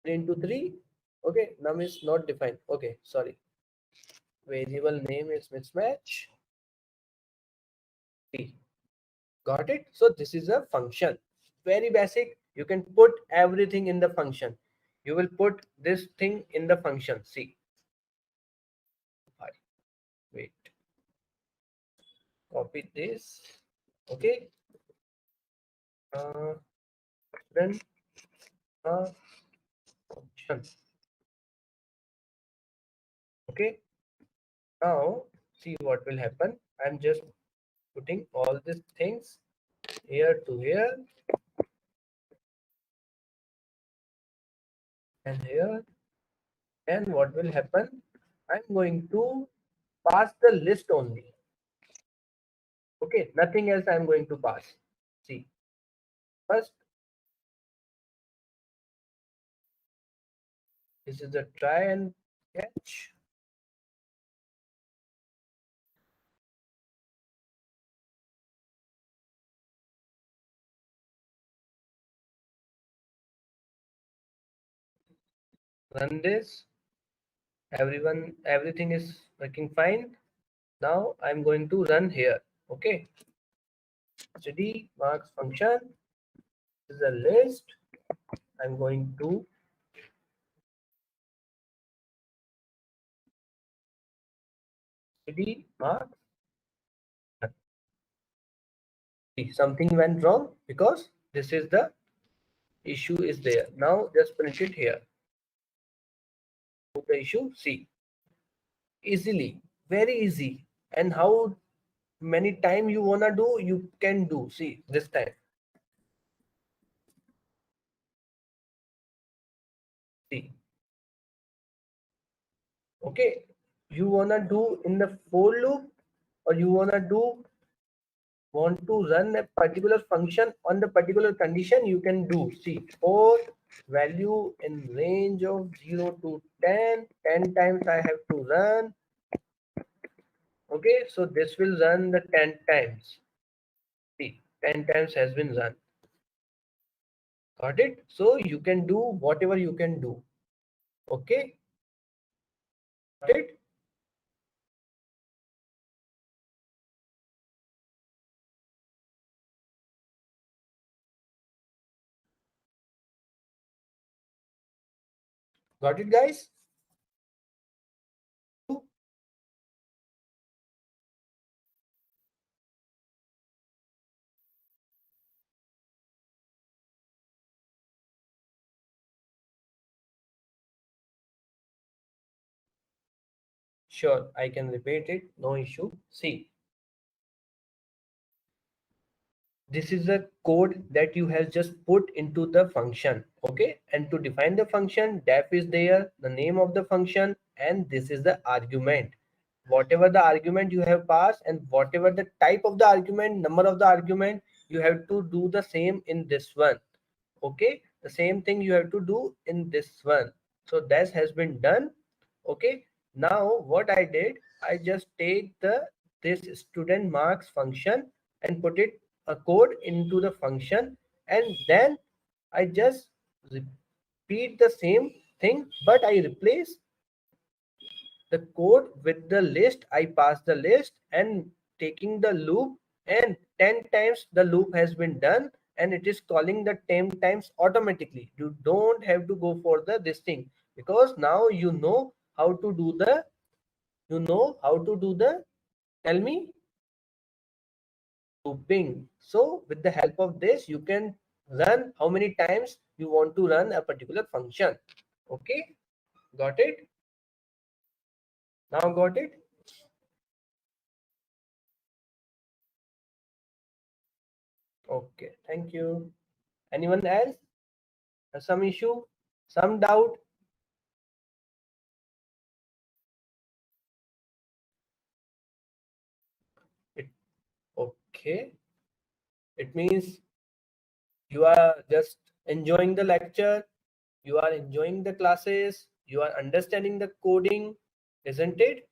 into 3. Okay, num is not defined. Okay, sorry, variable name is mismatch 3. Got it? So this is a function, very basic. You can put everything in the function. You will put this thing in the function. See, wait, copy this. Okay, then a function. Okay, now see what will happen. I'm just putting all these things here to here and here, and what will happen, I'm going to pass the list only. Okay, nothing else I'm going to pass. See, first, this is a try and catch. Run this. Everything is working fine. Now I'm going to run here. Okay, std marks function is a list. I'm going to std marks. See, something went wrong because this is the issue is there. Now just print it here. Put the issue. See, easily, very easy. And how many time you wanna do, you can do. See, this time. See, okay, you wanna do in the for loop, or you want to run a particular function on the particular condition, you can do. See, for value in range of 0 to 10, 10 times I have to run. Okay, so this will run the 10 times. See, 10 times has been run. Got it? So you can do whatever you can do. Okay, got it? Got it, guys? Sure, I can repeat it, no issue. See, this is a code that you have just put into the function. Okay, and to define the function, def is there, the name of the function, and this is the argument. Whatever the argument you have passed and whatever the type of the argument, number of the argument, you have to do the same in this one. Okay, the same thing you have to do in this one. So that has been done. Okay, now what I did, I just take this student marks function and put it a code into the function, and then I just repeat the same thing, but I replace the code with the list. I pass the list and taking the loop, and 10 times the loop has been done, and it is calling the 10 times automatically. You don't have to go for the this thing, because now you know how to do the, tell me, looping. So with the help of this, you can run how many times you want to run a particular function. Okay, got it? Now got it? Okay, thank you. Anyone else? Some issue? Some doubt? It, okay. It means you are just enjoying the lecture, you are enjoying the classes, you are understanding the coding, isn't it?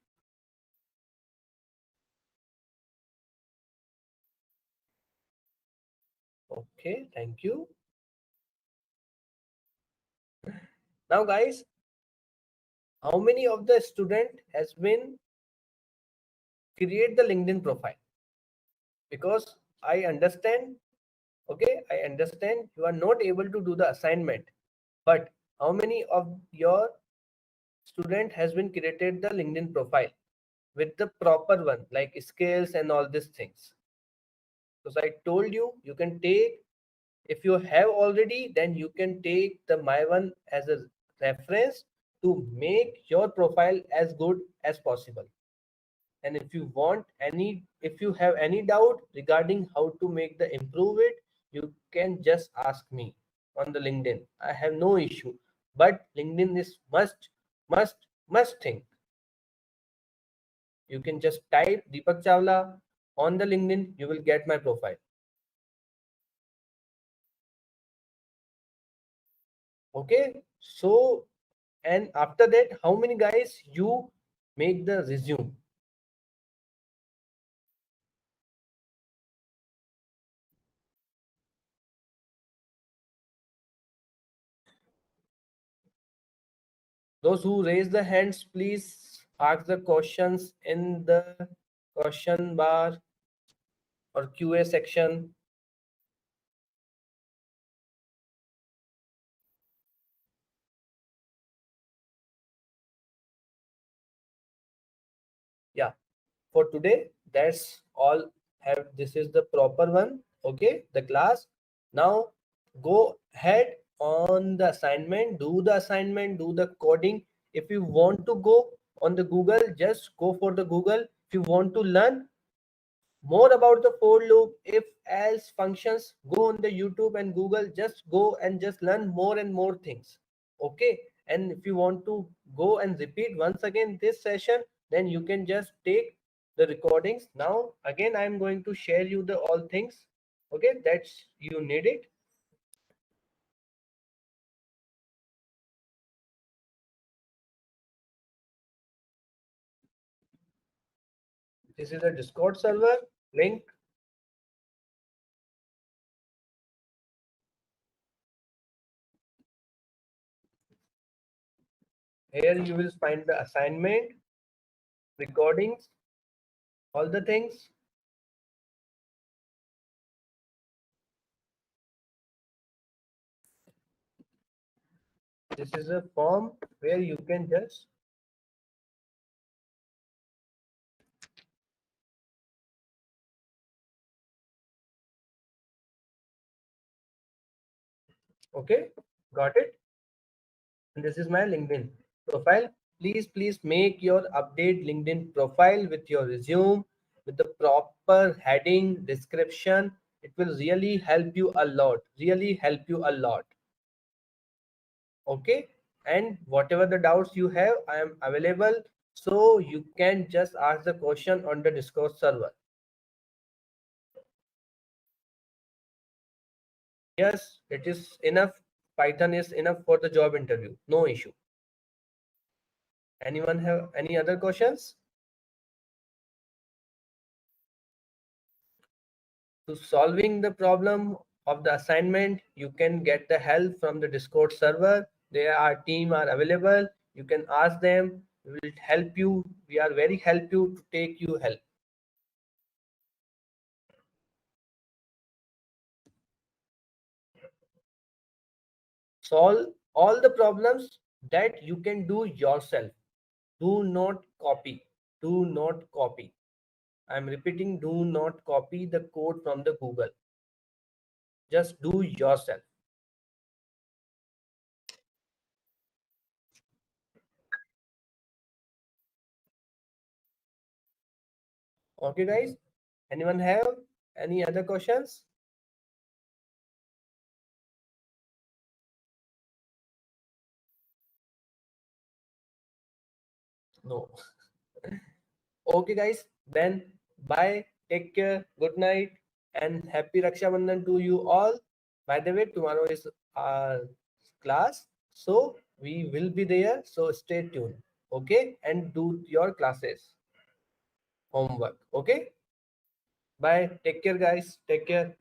Okay, thank you. Now guys, how many of the student has been create the LinkedIn profile? Because I understand, okay, I understand you are not able to do the assignment, but how many of your student has been created the LinkedIn profile with the proper one, like skills and all these things? Because I told you, you can take, if you have already, then you can take the my one as a reference to make your profile as good as possible. And if you want any, if you have any doubt regarding how to make the improve it, you can just ask me on the LinkedIn. I have no issue, but LinkedIn is must thing. You can just type Deepak Chawla on the LinkedIn, you will get my profile. Okay, so, and after that, how many guys you make the resume? Those who raise the hands, please ask the questions in the question bar or QA section. Yeah, for today, that's all. Have, this is the proper one. Okay, the class. Now go ahead on the assignment, do the assignment, do the coding. If you want to go on the Google, just go for the Google. If you want to learn more about the for loop, if else functions, go on the YouTube and Google, just go and just learn more and more things. Okay, and if you want to go and repeat once again this session, then you can just take the recordings. Now again, I'm going to share you the all things, okay, that's you need it. This is a Discord server link. Here you will find the assignment, recordings, all the things. This is a form where you can just, okay, got it. And this is my LinkedIn profile. Please make your update LinkedIn profile with your resume, with the proper heading, description. It will really help you a lot, really help you a lot. Okay, and whatever the doubts you have, I am available, so you can just ask the question on the Discord server. Yes, it is enough. Python is enough for the job interview, no issue. Anyone have any other questions? To solving the problem of the assignment, you can get the help from the Discord server. There, our team are available, you can ask them. We will help you. We are very help you to take you help. Solve all the problems that you can do yourself. Do not copy. Do not copy. I'm repeating, do not copy the code from the Google. Just do yourself. Okay, guys. Anyone have any other questions? No. Okay, guys. Then bye. Take care. Good night. And happy Raksha Bandhan to you all. By the way, tomorrow is our class. So we will be there. So stay tuned. Okay. And do your classes, homework. Okay. Bye. Take care, guys. Take care.